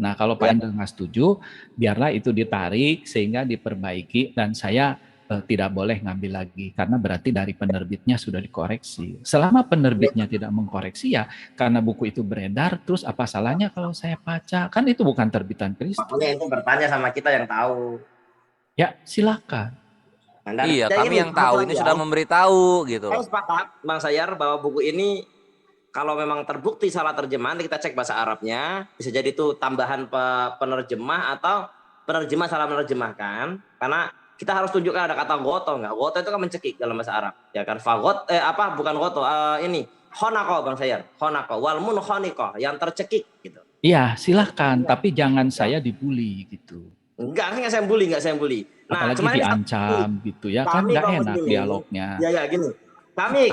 Nah, kalau Pak Indra nggak setuju, biarlah itu ditarik sehingga diperbaiki dan saya tidak boleh ngambil lagi karena berarti dari penerbitnya sudah dikoreksi. Selama penerbitnya tidak mengkoreksi ya karena buku itu beredar, terus apa salahnya kalau saya baca? Kan itu bukan terbitan Kristen. Makanya itu bertanya sama kita yang tahu. Ya, silakan. Nah, dan Iya, kami ini yang tahu ini ya, sudah memberitahu gitu saya loh. sepakat Bang Sayar bahwa buku ini kalau memang terbukti salah terjemahan, kita cek bahasa Arabnya, bisa jadi itu tambahan penerjemah atau penerjemah salah menerjemahkan, karena kita harus tunjukkan ada kata goto nggak. Goto itu kan mencekik dalam bahasa Arab, ya kan? Fagot, bukan goto, ini honako Bang Sayar, honako, walmun honiko, yang tercekik gitu. Iya, silahkan, tapi jangan saya dibully gitu. Enggak saya bully, enggak saya bully. Nah, Apalagi diancam gitu ya, kan kami nggak kaum enak muslimin, dialognya. ya gini. Kami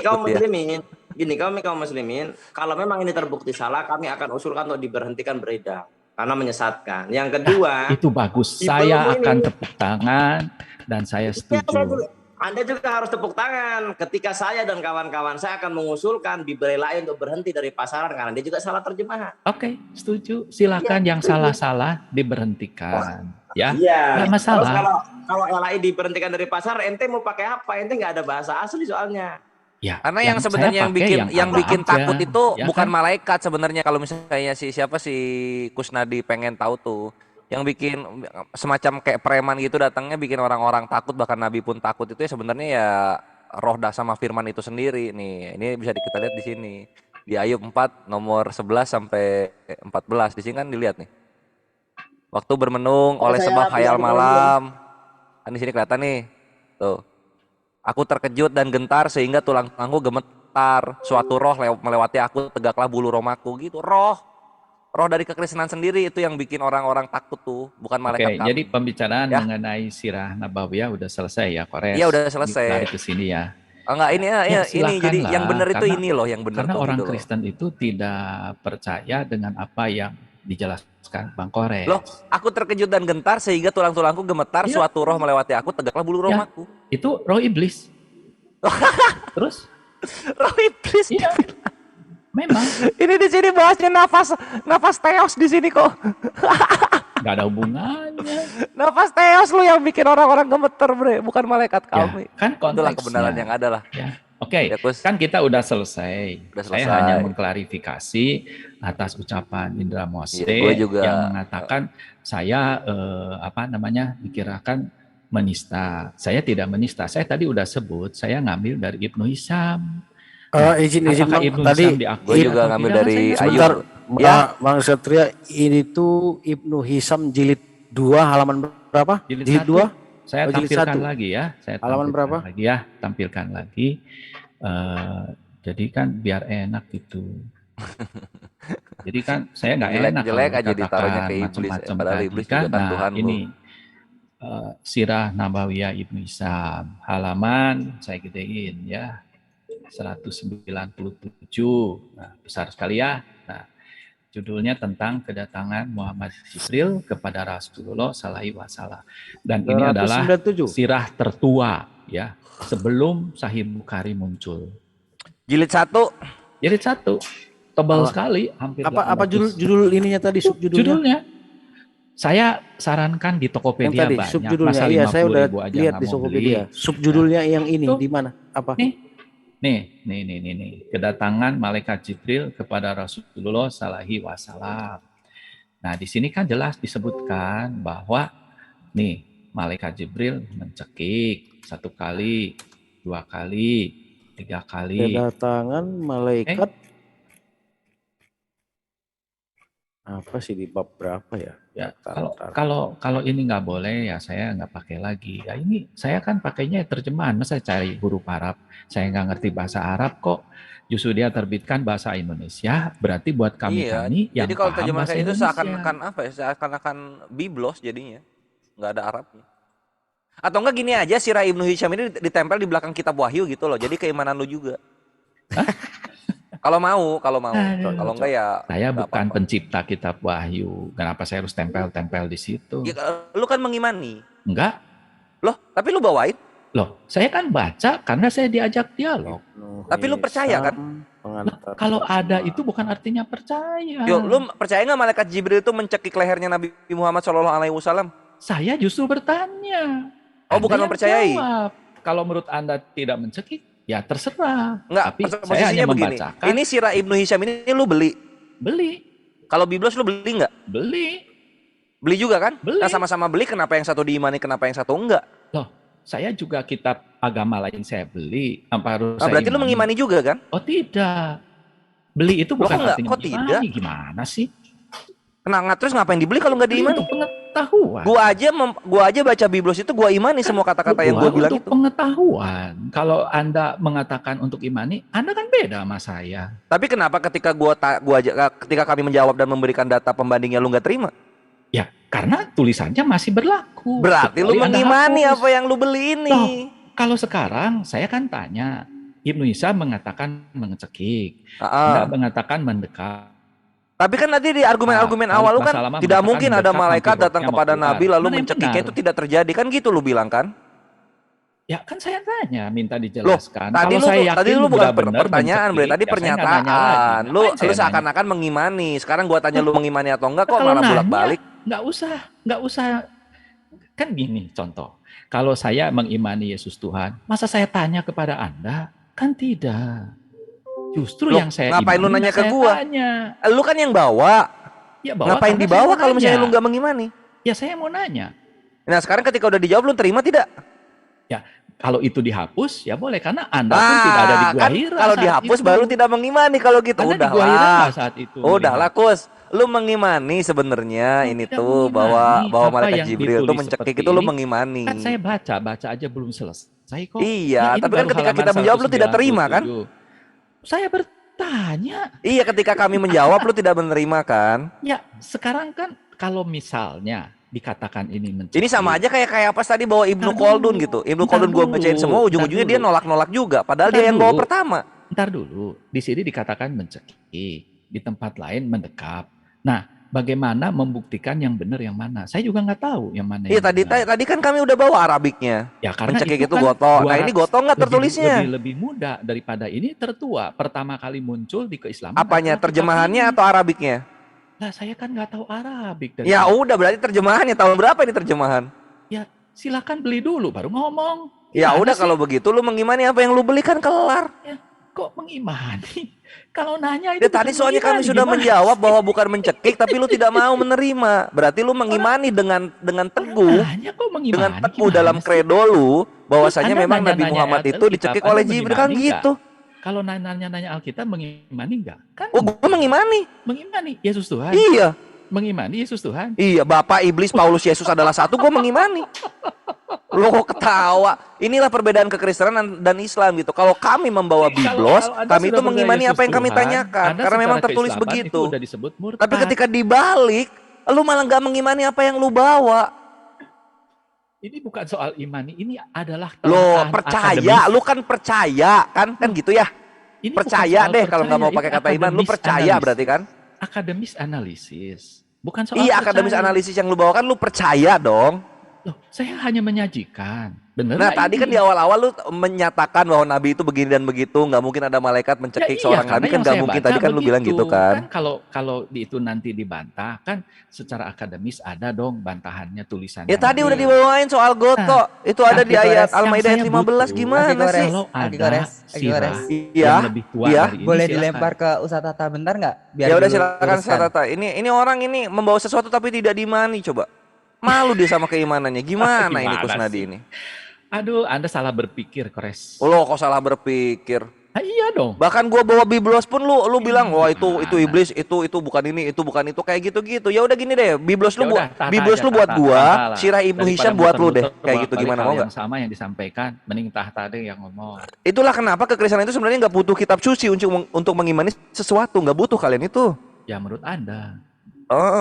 kaum muslimin, kalau memang ini terbukti salah, kami akan usulkan untuk diberhentikan beredar karena menyesatkan. Yang kedua, itu bagus. Saya akan tepuk tangan dan saya setuju. Anda juga harus tepuk tangan ketika saya dan kawan-kawan saya akan mengusulkan dibelai untuk berhenti dari pasaran karena dia juga salah terjemahan. Oke, setuju. Silakan yang salah-salah diberhentikan. Ya, iya. nggak masalah. Terus kalau LAI diberhentikan dari pasar, ente mau pakai apa? Ente nggak ada bahasa asli soalnya. Ya, karena yang sebenarnya yang bikin takut itu ya bukan kan? malaikat sebenarnya. Kalau misalnya si Kusnadi pengen tahu tuh, yang bikin semacam kayak preman gitu datangnya bikin orang-orang takut, bahkan Nabi pun takut, itu ya sebenarnya ya roh sama firman itu sendiri nih. Ini bisa kita lihat di sini di Ayub 4 nomor 11 sampai 14. Di sini kan dilihat nih. Waktu bermenung oleh sebab hayal malam. Kan di sini kelihatan nih. Tuh. Aku terkejut dan gentar sehingga tulang-tulangku gemetar. Suatu roh melewati aku, tegaklah bulu romaku gitu. Roh dari kekristenan sendiri itu yang bikin orang-orang takut tuh, bukan malaikat kami. Jadi pembicaraan ya, mengenai sirah nabawiyah udah selesai ya, Kores? Iya udah selesai. Lari ke sini ya. Enggak, ini ini jadi yang benar itu ini loh, yang benar karena tuh orang gitu Kristen itu tidak percaya dengan apa yang dijelaskan Bang Kores. Loh, aku terkejut dan gentar sehingga tulang-tulangku gemetar, suatu roh melewati aku, tegaklah bulu romaku. Itu roh iblis. Terus? Roh iblis. Iya. Memang. Ini di sini bahasnya nafas teos di sini kok. Gak ada hubungannya. Nafas teos lu yang bikin orang-orang gemeter, bre, bukan malaikat kami. Ya, kan konteksnya. Itulah kebenaran yang ada lah. Ya. Oke, kan kita udah selesai. Saya hanya mengklarifikasi atas ucapan Indra Mose yang mengatakan saya dikirakan menista. Saya tidak menista. Saya tadi udah sebut, saya ngambil dari Ibnu Hisham. Izin Bang, tadi gue juga ngambil dari Ayub. Ya, Bang Satria, ini tuh Ibnu Hisham jilid 2 halaman berapa? Jilid 2. Saya tampilkan 1. lagi ya. Halaman berapa? Lagi ya, tampilkan lagi. Jadi kan biar enak gitu. Jadi kan saya nggak enak jelek aja ditaruhnya ke iblis, padahal iblis juga kan Tuhan. Ini Sirah Nabawiyah Ibnu Hisham, halaman saya gedein ya. 197. Nah, besar sekali ya. Nah, judulnya tentang kedatangan Muhammad Jibril kepada Rasulullah Sallallahu Alaihi Wasallam. Dan ini adalah sirah tertua ya, sebelum Sahih Bukhari muncul. Jilid 1. Jilid 1. Tebal sekali, hampir. Apa judul ininya tadi, subjudulnya? Saya sarankan di Tokopedia tadi, banyak. Subjudulnya, iya saya udah lihat di Tokopedia. Subjudulnya yang ini di mana? Apa? Nih. Kedatangan malaikat Jibril kepada Rasulullah Sallallahu Alaihi Wasallam. Nah, di sini kan jelas disebutkan bahwa nih malaikat Jibril mencekik 1 kali, 2 kali, 3 kali. Kedatangan malaikat apa sih di bab berapa ya? Ya, kalau ini nggak boleh ya saya nggak pakai lagi. Ya ini saya kan pakainya terjemahan, masa cari huruf Arab. Saya nggak ngerti bahasa Arab kok. Justru dia terbitkan bahasa Indonesia, berarti buat kami yang jadi kalau paham terjemahan bahasa itu Indonesia. seakan-akan apa ya? Seakan-akan biblos jadinya, nggak ada Arabnya. Atau enggak gini aja, Sirah Ibnu Hisham ini ditempel di belakang kitab Wahyu gitu loh. Jadi keimanan lu juga. Kalau mau. Kalau enggak ya. Saya bukan pencipta kitab Wahyu. Kenapa saya harus tempel-tempel di situ? Ya, lu kan mengimani. Enggak. Loh, tapi lu bawain. Loh, saya kan baca karena saya diajak dialog. Tapi lu percaya kan? Kalau ada itu bukan artinya percaya. Yo, lu percaya nggak malaikat Jibril itu mencekik lehernya Nabi Muhammad SAW? Saya justru bertanya. Oh, bukan Anda yang mempercayai. jawab. Kalau menurut Anda tidak mencekik, ya terserah. Enggak, Tapi saya posisinya hanya begini. membacakan. Ini Sirah Ibnu Hisham ini lu beli. Beli, Kalau Biblos lu beli nggak? beli. Beli juga kan? Beli. Nah, sama-sama beli, kenapa yang satu diimani, kenapa yang satu enggak? Loh, saya juga kitab agama lain saya beli. Apa harus Nah, saya berarti lu mengimani juga kan? Oh tidak. Beli itu bukan kok enggak? artinya Kok mengimani. tidak? Gimana sih? Terus ngapain dibeli kalau nggak Beli diimani? untuk pengetahuan. Gua aja baca Biblos itu gua imani semua kata-kata yang gua bilang untuk itu. pengetahuan. Kalau Anda mengatakan untuk imani, Anda kan beda sama saya. Tapi kenapa ketika ketika kami menjawab dan memberikan data pembandingnya lu nggak terima? Ya, karena tulisannya masih berlaku. Berarti lu Kecuali Anda mengimani hapus. apa yang lu beli ini. Loh, kalau sekarang saya kan tanya, Ibnu Isa mengatakan mengecekik, Anda mengatakan mendekat. Tapi kan tadi di argumen-argumen Nah, awal lu kan Masalama tidak mengatakan mungkin ada mendekat, malaikat nanti datang rohnya kepada mau Nabi keluar. lalu Mana yang mencekiknya benar? itu tidak terjadi kan gitu lu bilang kan? Ya kan saya tanya, minta Loh, dijelaskan. tadi Kalau lu saya yakin tadi lu bukan benar-benar pertanyaan, Bre, mencekik, tadi ya saya nggak nanya pernyataan. lagi. Lu Ngapain saya nanya? seakan-akan mengimani. Sekarang gua tanya lu mengimani atau enggak kok Kalau malah nanya, bolak-balik. nggak usah. Kan gini contoh, kalau saya mengimani Yesus Tuhan, masa saya tanya kepada Anda? Kan tidak. Justru Loh, yang saya ngapain lu imani, nanya ke saya gua? tanya. Lu kan yang bawa. Ya, bawa Ngapain karena dibawa saya mau kalau misalnya nanya. lu nggak mengimani? Ya saya mau nanya. Nah, sekarang ketika udah dijawab lu terima tidak? Ya kalau itu dihapus ya boleh karena Anda pun tidak ada di Gua kan Hira kalau saat dihapus itu. baru tidak mengimani kalau gitu. Anda di Gua Hira Udahlah. nggak saat itu? Udahlah, Kus. Lu mengimani sebenarnya Saya ini tidak tuh mengimani bahwa apa malaikat yang Jibril tuh ditulis mencekik seperti itu lu ini. mengimani. Kan saya baca aja belum selesai kok. Iya, Ini tapi kan baru ketika halaman kita menjawab lu tidak terima kan? 197. Saya bertanya. Iya, ketika kami menjawab lu tidak menerima kan? Ya sekarang kan kalau misalnya dikatakan ini mencekik. Ini sama aja kayak pas tadi bawa Ibnu Ntar Khaldun dulu, gitu. Ibnu ntar Khaldun gua dulu, bacain semua, ujung-ujungnya ntar dia dulu. nolak-nolak juga. Padahal Ntar dia yang bawa dulu. pertama. Ntar dulu, di sini dikatakan mencekik, di tempat lain mendekap. Nah, bagaimana membuktikan yang benar yang mana? Saya juga nggak tahu yang mana. Iya, yang tadi benar. kan kami udah bawa Arabiknya. Ya karena Mencekik itu kan goto. Nah, ini goto nggak tertulisnya? Lebih muda daripada ini tertua. Pertama kali muncul di keislaman. Apanya? adalah kitab Terjemahannya ini. atau Arabiknya? Lah saya kan nggak tahu Arabik. Ya udah, berarti terjemahannya tahun berapa ini terjemahan? Ya silakan beli dulu baru ngomong. Ya Gimana udah sih? kalau begitu lu mengimani apa yang lu beli kan kelar. Ya, kok mengimani? Kalau nanya itu Ya tadi bukan soalnya kami mengimani, sudah gimana menjawab sih? bahwa bukan mencekik tapi lu tidak mau menerima. Berarti lu mengimani dengan teguh, Nanya kok mengimani? dengan teguh Gimana dalam sih? kredo lu bahwasanya Anda memang Nabi nanya-nanya Muhammad itu Alkitab, dicekik Anda oleh Jibril kan mengimani gitu. Kalau nanya-nanya Alkitab mengimani enggak? Kan Oh, gua mengimani. mengimani Yesus Tuhan. Iya. Mengimani Yesus Tuhan. Iya, Bapak Iblis Paulus Yesus adalah satu, gua mengimani. Lo kok ketawa? Inilah perbedaan kekristenan dan Islam gitu. Kalau kami membawa Biblos, Kalau Anda kami sudah itu percaya mengimani Yesus apa yang kami Tuhan, tanyakan. Anda Karena memang secara tertulis keislaman begitu. itu udah disebut murtad. Tapi ketika dibalik, lu malah nggak mengimani apa yang lu bawa. Ini bukan soal imani, ini adalah Lo telaah percaya, akademis. lu kan percaya kan gitu ya. Ini bukan Percaya soal deh kalau nggak mau percaya, pakai ini kata iman, lu akademis percaya analisis. berarti kan? Akademis analisis. Bukan soal Iya, akademis percaya. analisis yang lu bawa kan lu percaya dong. Loh, saya hanya menyajikan. Bener Nah, nggak tadi ini? kan di awal-awal lu menyatakan bahwa Nabi itu begini dan begitu, nggak mungkin ada malaikat mencekik Ya seorang karena Nabi kan yang nggak saya mungkin. baca Tadi kan lu bilang gitu kan. kalau itu nanti dibantah kan secara akademis ada dong bantahannya tulisannya. Ya tadi udah Nah, dibawain soal goto. Itu ada di Aki ayat Gores. Al-Maidah ayat Yang saya 15 butuh, gimana Aki Gores. sih? Kalau Aki ada Gores, Aki sirah Gores. Iya. yang lebih tua Iya. dari ini Boleh silakan. dilempar ke Ustadz Tata bentar nggak? Biar Ya udah dulu silakan luruskan. Tata. Ini orang ini membawa sesuatu tapi tidak diimani coba. Malu dia sama keimanannya. Gimana ini Gimana Kusnadi sih? ini? Aduh, Anda salah berpikir, Kores. Lo kok salah berpikir? Ah, iya dong. Bahkan gua bawa Biblos pun lu bilang wah itu Gimana? iblis, itu bukan ini, itu bukan itu kayak gitu-gitu. Ya udah gini deh, Biblos lu Ya buat udah, tata Biblos aja, lu buat tata gua, lah. Sirah Ibnu Daripada Hisham buat lu deh. muter-muter, Kayak gitu balik gimana hal mau yang nggak? sama yang disampaikan, mending tahta deh yang ngomong. Itulah kenapa kekristenan itu sebenarnya nggak butuh kitab suci untuk mengimani sesuatu, nggak butuh kalian itu. Ya menurut Anda.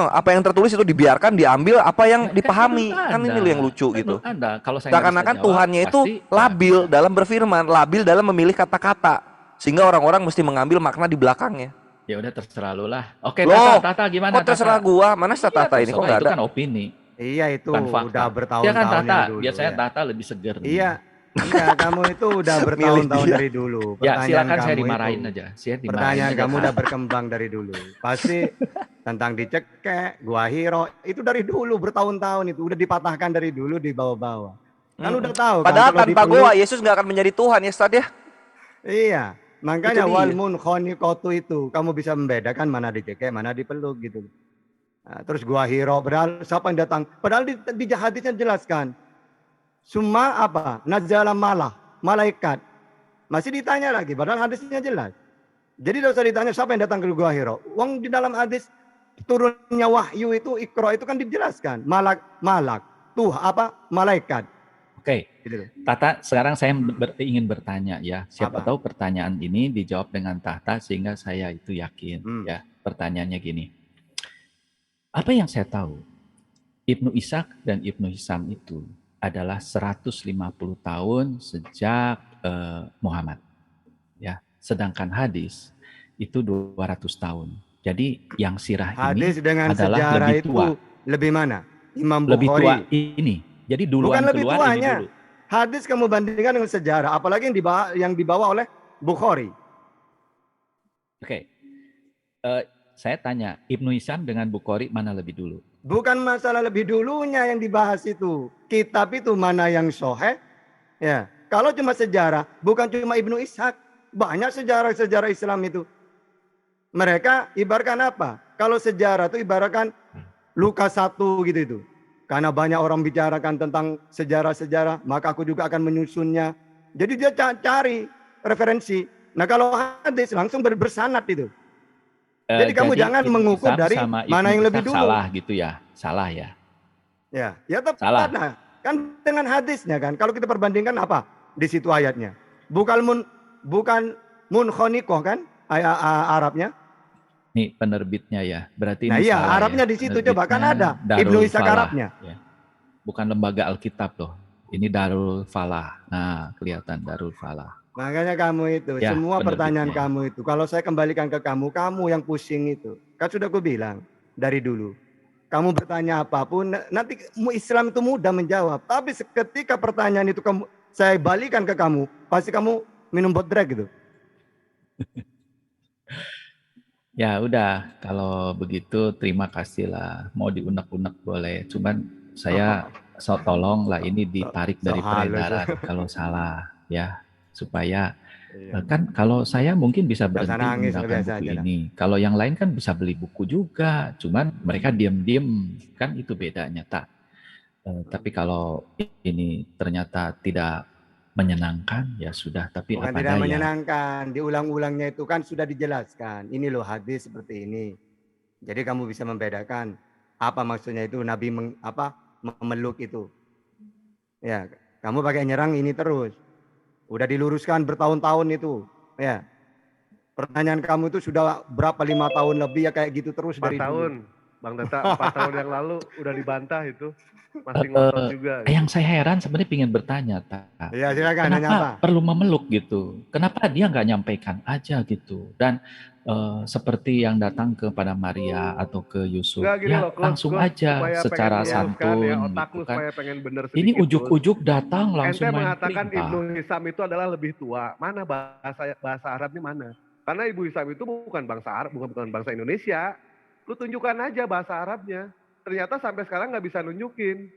Apa yang tertulis itu dibiarkan, diambil, apa yang Ya, dipahami. menurut Kan ini Anda. lo yang lucu gitu. Menurut Anda, kalau saya nggak Seakan-akan bisa jawab, Tuhannya itu pasti labil dalam berfirman, labil dalam memilih kata-kata, sehingga orang-orang mesti mengambil makna di belakangnya. Ya udah terserah lu lah. Oke, Loh, Tata gimana? Kok terserah Tata? gua? Mana Iya, Tata ini kok terserah, nggak itu ada? kan opini, Iya itu bukan fakta. udah Ya kan bertahun-tahun Tata, yang dulu. biasanya ya. Tata lebih seger. nih. Iya, Enggak, kamu itu udah bertahun-tahun dia. dari dulu. Ya, silakan saya kamu dimarahin itu, aja. Saya dimarahin pertanyaan aja. kamu udah berkembang dari dulu. Pasti tentang dicekek, gua hero, itu dari dulu bertahun-tahun itu udah dipatahkan dari dulu di bawah-bawah. Kan udah tahu kan Padahal kalau tanpa dipeluk, goa Yesus nggak akan menjadi Tuhan ya Ustaz ya. iya. Makanya Itu dia. wal munkhoniqatu itu kamu bisa membedakan mana dicekek, mana dipeluk gitu. Nah, terus gua hero, padahal siapa yang datang? Padahal di hadisnya jelaskan. Summa apa? Nazala malah, malaikat. Masih ditanya lagi, padahal hadisnya jelas. Jadi tidak usah ditanya siapa yang datang ke Gua Hiro. Wong di dalam hadis turunnya wahyu itu Iqra itu kan dijelaskan. Malak, tuh apa? Malaikat. Oke, Gitu loh. Tata, sekarang saya ingin bertanya ya. Siapa Apa? tahu pertanyaan ini dijawab dengan Tata sehingga saya itu yakin ya. Pertanyaannya gini. Apa yang saya tahu? Ibnu Ishaq dan Ibnu Hisam itu adalah 150 tahun sejak Muhammad. Ya, sedangkan hadis itu 200 tahun. Jadi yang sirah Hadis ini dengan adalah sejarah lebih itu tua. lebih mana? Imam Lebih tua Bukhari. ini. Jadi duluan Bukan lebih keluar ini tuanya. dulu. Hadis kamu bandingkan dengan sejarah, apalagi yang dibawa oleh Bukhari. Oke. Saya tanya, Ibnu Hisam dengan Bukhari mana lebih dulu? Bukan masalah lebih dulunya yang dibahas itu. Kitab itu mana yang sahih? Ya, kalau cuma sejarah, bukan cuma Ibnu Ishaq, banyak sejarah-sejarah Islam itu. Mereka ibaratkan apa? Kalau sejarah itu ibaratkan Lukas 1 gitu itu. Karena banyak orang bicarakan tentang sejarah-sejarah, maka aku juga akan menyusunnya. Jadi dia cari referensi. Nah, kalau hadis langsung bersanad itu. Jadi kamu jangan Ibnu mengukur Hisam dari sama mana Ibnu yang lebih Ishaq dulu. Salah gitu ya? Salah ya? Ya tepat. Salah. Nah, kan dengan hadisnya kan. Kalau kita perbandingkan apa di situ ayatnya? Bukan munkhoniqoh kan Arabnya. Nih penerbitnya ya. Berarti Nah ini iya, salah Arabnya ya. di situ coba kan ada Darul Ibnu Ishaq Falah, Arabnya. ya. Bukan lembaga Alkitab loh. Ini Darul Falah. Nah, kelihatan Darul Falah. Makanya kamu itu, Ya, semua pertanyaan penerbitnya. kamu itu, kalau saya kembalikan ke kamu yang pusing itu. Kan sudah aku bilang dari dulu. Kamu bertanya apapun, nanti Islam itu mudah menjawab. Tapi ketika pertanyaan itu saya balikan ke kamu, pasti kamu minum bodrek gitu. Ya udah, kalau begitu terima kasih lah. Mau diunek-unek boleh. Cuman saya tolong lah ini ditarik dari peredaran kalau salah ya. Supaya kan kalau saya mungkin bisa berhenti nangis, meninggalkan biasa buku aja lah. ini. Kalau yang lain kan bisa beli buku juga. Cuman mereka diam-diam kan itu bedanya tak. Tapi kalau ini ternyata tidak menyenangkan ya sudah. Tapi Bukan apa tidak daya. menyenangkan, diulang-ulangnya itu kan sudah dijelaskan. Ini loh hadis seperti ini. Jadi kamu bisa membedakan apa maksudnya itu Nabi memeluk itu. Ya, kamu pakai nyerang ini terus. Udah diluruskan bertahun-tahun itu. Ya. Pertanyaan kamu itu sudah berapa 5 tahun lebih ya kayak gitu terus 4 dari tahun. dulu. Bang Tata 4 tahun yang lalu udah dibantah itu. Masih ngotot juga. Gitu. Yang saya heran sebenarnya ingin bertanya, Tak. Ya silakan, nanya apa? Kenapa perlu memeluk gitu? Kenapa dia nggak nyampaikan aja gitu? Dan seperti yang datang kepada Maria atau ke Yusuf, Nggak, gini ya loh, langsung supaya aja pengen secara meluruskan santun ya, otak gitu lu kan. supaya pengen bener Ini sedikit, ujuk-ujuk datang langsung Ente main mengatakan perintah. Ibnu Hisam itu adalah lebih tua. Mana bahasa Arabnya mana? Karena Ibnu Hisam itu bukan bangsa Arab, bukan bangsa Indonesia. Lu tunjukkan aja bahasa Arabnya. Ternyata sampai sekarang nggak bisa nunjukin.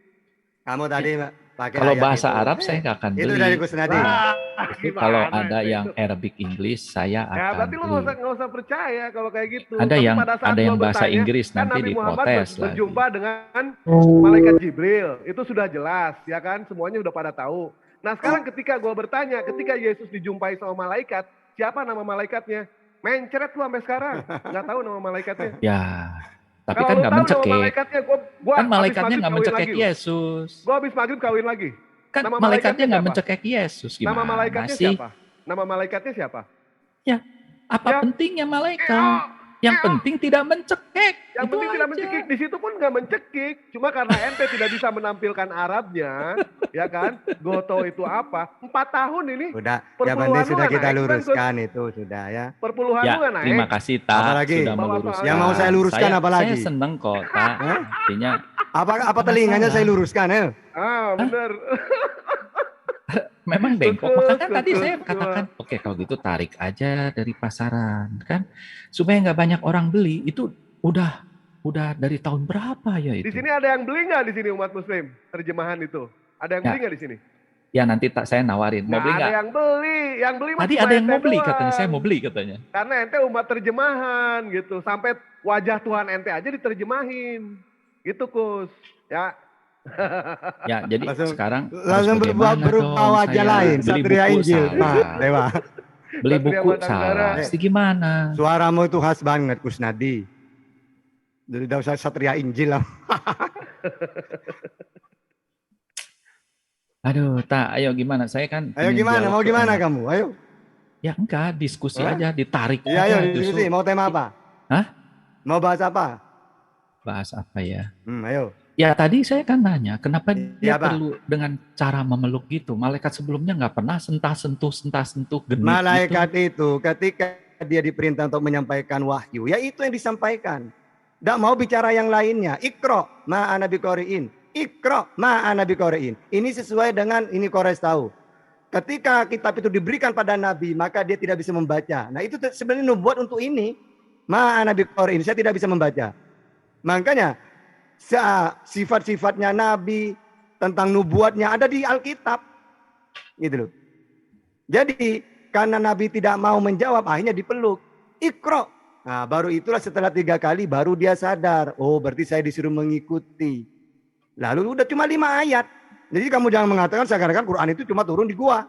Kamu tadi pakai Kalau ayat bahasa itu. Arab saya nggak akan Itu beli. dari Kusnadi. Tapi kalau ada yang Arabic English saya Ya akan berarti lu beli. nggak usah percaya kalau kayak gitu. Ada Tapi yang pada saat ada yang gua bahasa bertanya, Inggris kan nanti Nabi Muhammad diprotes lagi. berjumpa dengan malaikat Jibril. Itu sudah jelas, ya kan? Semuanya udah pada tahu. Nah sekarang ketika gua bertanya, ketika Yesus dijumpai sama malaikat, siapa nama malaikatnya? Mencret lu sampai sekarang, nggak tahu nama malaikatnya. Ya, tapi Kalau kan lu nggak tahu nama mencekik. malaikatnya, gua Kan habis malaikatnya maghrib nggak kawin mencekik lagi. Yesus. Gua habis maghrib kawin lagi. Kan Nama malaikatnya nggak siapa? mencekik Yesus. Gimana Nama malaikatnya sih? siapa? Nama malaikatnya siapa? Ya, apa Ya. pentingnya malaikat? Yang penting tidak mencekik. Yang Itu penting tidak aja. mencekik, di situ pun nggak mencekik. Cuma karena ente tidak bisa menampilkan Arabnya, ya kan? Goto itu apa? 4 tahun ini. Sudah, ya Perpuluhan Bandi lu sudah nggak kita naik, luruskan itu sudah ya. Perpuluhan Ya, lu nggak naik. terima kasih Tak Apalagi? sudah Bawa meluruskan. Yang mau saya luruskan apa lagi? Saya seneng kok Tak. Artinya Apa telinganya saya luruskan ya? Ah, bener. memang bengkok. Kus, Makanya kus, tadi kus, saya kus. katakan, oke kalau gitu tarik aja dari pasaran kan, supaya nggak banyak orang beli. Itu udah dari tahun berapa ya Di itu? sini ada yang beli nggak di sini umat muslim? Terjemahan itu. Ada yang Ya. beli nggak di sini? Ya nanti saya nawarin, mau Nggak beli ada nggak? yang beli. Yang beli mah Tadi cuma ada yang ente mau beli doang. katanya, saya mau beli katanya. Karena ente umat terjemahan gitu. Sampai wajah Tuhan ente aja diterjemahin. Gitu Kus. Ya. Ya, jadi Langsung- sekarang harus Langsung berubah bagaimana dong wajah saya? lain. Beli Satria buku Injil. salah. Pak Dewa. Beli Satria buku Batanggara. salah. Mesti gimana? Suaramu itu khas banget Kusnadi. Jadi tidak usah Satria Injil lah. Aduh, ayo gimana? Saya kan Ayo ingin gimana? dialog Mau tuh gimana enak. kamu? Ayo. Ya enggak, diskusi Hah? aja, ditarik Iya, ayo aja. diskusi. Justru Mau tema apa? Hah? Mau bahas apa? bahas apa ya? Ayo. Ya tadi saya kan nanya, kenapa dia Iya, Pak. perlu dengan cara memeluk gitu? Malaikat sebelumnya nggak pernah sentuh, genit Malaikat gitu. itu ketika dia diperintah untuk menyampaikan wahyu, ya itu yang disampaikan. Tidak mau bicara yang lainnya. Ikro ma'ana biqori'in. Ikro ma'ana biqori'in. Ini sesuai dengan ini Kores tahu. Ketika kitab itu diberikan pada Nabi, maka dia tidak bisa membaca. Nah itu sebenarnya nubuat untuk ini. Ma'ana biqori'in. Saya tidak bisa membaca. Makanya sifat-sifatnya Nabi tentang nubuatnya ada di Alkitab. Gitu loh. Jadi karena Nabi tidak mau menjawab, akhirnya dipeluk. Ikro. Nah baru itulah setelah 3 kali baru dia sadar. Oh berarti saya disuruh mengikuti. Lalu udah cuma 5 ayat. Jadi kamu jangan mengatakan seakan-akan Quran itu cuma turun di gua.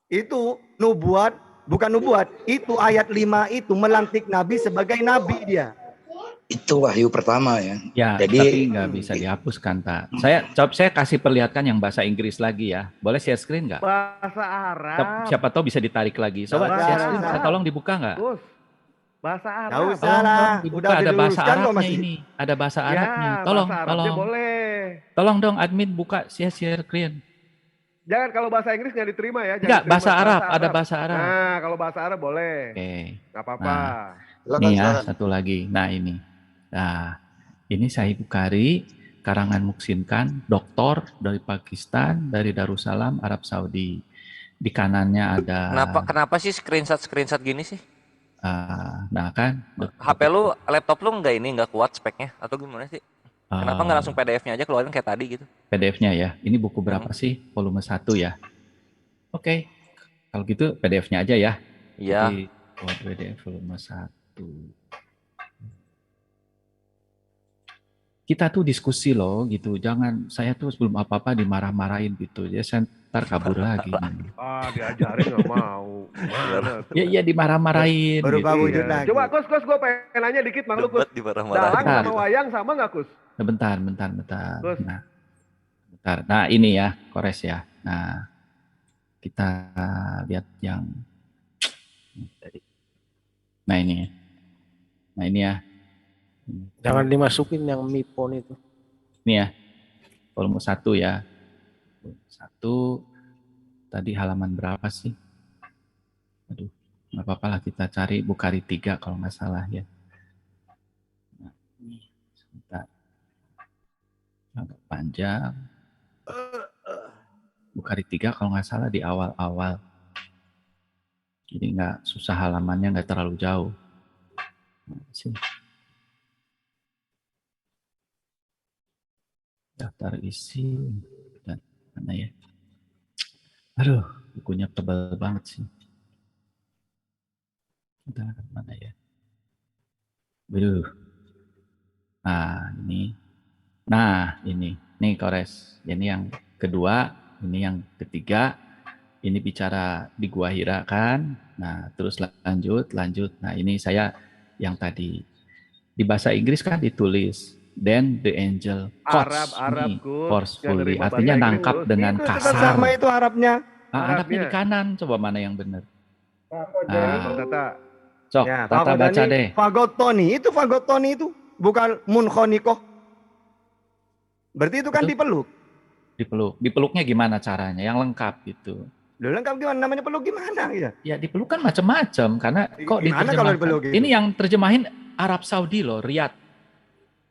Itu nubuat, bukan nubuat. Itu ayat 5 itu melantik Nabi sebagai Nabi dia. Itu wahyu pertama ya. Ya, Jadi tapi nggak bisa dihapuskan, Tak. Saya kasih perlihatkan yang bahasa Inggris lagi ya. Boleh share screen nggak? Bahasa Arab. Siapa tahu bisa ditarik lagi. Coba Bahasa share screen, Arab. saya tolong dibuka nggak? Kus. Bahasa Tahu Arab. usah. Salah. Dibuka, Udah ada bahasa diluruskan kok Arabnya masih. ini. Ada bahasa Ya, Arabnya. Tolong, bahasa Arabnya tolong. boleh. Tolong dong admin buka share screen. Jangan kalau bahasa Inggris nggak diterima ya. Jangan Enggak, diterima. bahasa Arab, ada bahasa Arab. Nah, kalau bahasa Arab boleh. Oke. Nggak apa-apa. Nah. silakan, Nih ya, silakan. satu lagi. Nah, ini. Nah, ini Sahih Bukhari, karangan Muksin Khan, doktor dari Pakistan, dari Darussalam, Arab Saudi. Di kanannya ada Kenapa sih screenshot gini sih? nah kan HP lu, laptop lu nggak kuat speknya atau gimana sih? Kenapa nggak langsung PDF-nya aja keluarin kayak tadi gitu? PDF-nya ya. Ini buku berapa sih? Volume 1 ya. Oke. Kalau gitu PDF-nya aja ya. Iya. Jadi buat PDF volume 1. Kita tuh diskusi loh gitu. Jangan saya tuh sebelum apa-apa dimarah-marahin gitu. Ya saya ntar kabur lagi. Ah, diajarin nggak mau. Mana tuh? Ya iya dimarah-marahin Berubah gitu. wujud Iya. lagi. Coba Kus, gue pengen nanya dikit Mang lu Kus. Debat dimarah-marahin. Dalang Bentar. sama wayang sama nggak Kus? Nah, bentar. Terus? Bentar. Nah, ini ya, Kores ya. Nah, kita lihat yang Nah, ini. Nah, ini ya. Jangan dimasukin yang Mipon itu. Ini ya. Volume 1 ya. Volume 1 tadi halaman berapa sih? Aduh, nggak apa-apa lah kita cari Bukhari 3 kalau nggak salah ya. Nah, ini sebentar. Agak panjang. Bukhari 3 kalau nggak salah di awal-awal. Jadi nggak susah halamannya, nggak terlalu jauh. Nah, sih. Daftar isi dan mana ya? Aduh, bukunya tebal banget sih. Bentar, mana ya? Aduh. Nah, ini. Nah, ini. Nih Kores. Ini yang kedua, ini yang ketiga. Ini bicara di Gua Hira kan. Nah, terus lanjut. Nah, ini saya yang tadi di bahasa Inggris kan ditulis then the angel Arab, me Gus. forcefully. Yang nerima Artinya bahasa nangkap Inggris, Gus. dengan Itu tetap kasar. sama itu Arabnya. Arabnya Arabnya. di kanan. Coba mana yang benar? Bang Tata. Sok, Ya, Tata baca Fagodani, deh. Fagotoni itu bukan munkhonikoh. Berarti itu kan Betul. dipeluk. Dipeluknya gimana caranya? Yang lengkap gitu. Loh, lengkap gimana? Namanya peluk gimana ya? Ya dipeluk kan macam-macam karena kok Gimana kalau diterjemahkan. dipeluk gitu? Ini yang terjemahin Arab Saudi loh, Riyadh.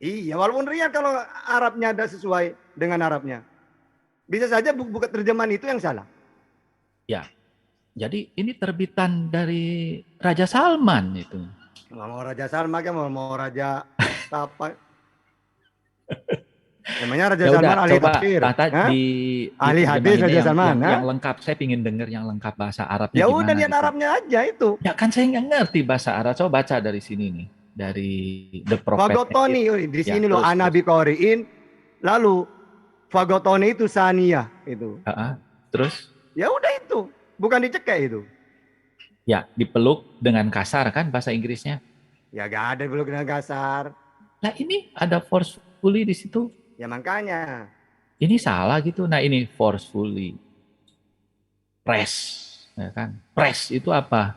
Iya, walaupun Riyad kalau Arabnya ada sesuai dengan Arabnya. Bisa saja buku terjemahan itu yang salah. Ya, jadi ini terbitan dari Raja Salman itu. Mau Raja Salman kan mau Raja apa? Namanya Raja Ya udah, Salman ahli coba tafsir. Tata Hah? di Ahli hadis terjemahinnya Raja Salman. yang lengkap. Saya ingin dengar yang lengkap bahasa Arabnya Ya udah gimana lihat gitu. Arabnya aja itu. Ya kan saya nggak ngerti bahasa Arab. Coba baca dari sini nih, dari The Prophet. Fagotoni di Ya, sini loh terus. Anabi Qoriin. Lalu Fagotoni itu Saniyah itu. Terus? Ya udah itu, bukan dicekek itu. Ya, dipeluk dengan kasar kan bahasa Inggrisnya. Ya gak ada dipeluk dengan kasar. Nah ini ada forcefully di situ. Ya makanya. Ini salah gitu. Nah ini forcefully. Press, ya kan? Press itu apa?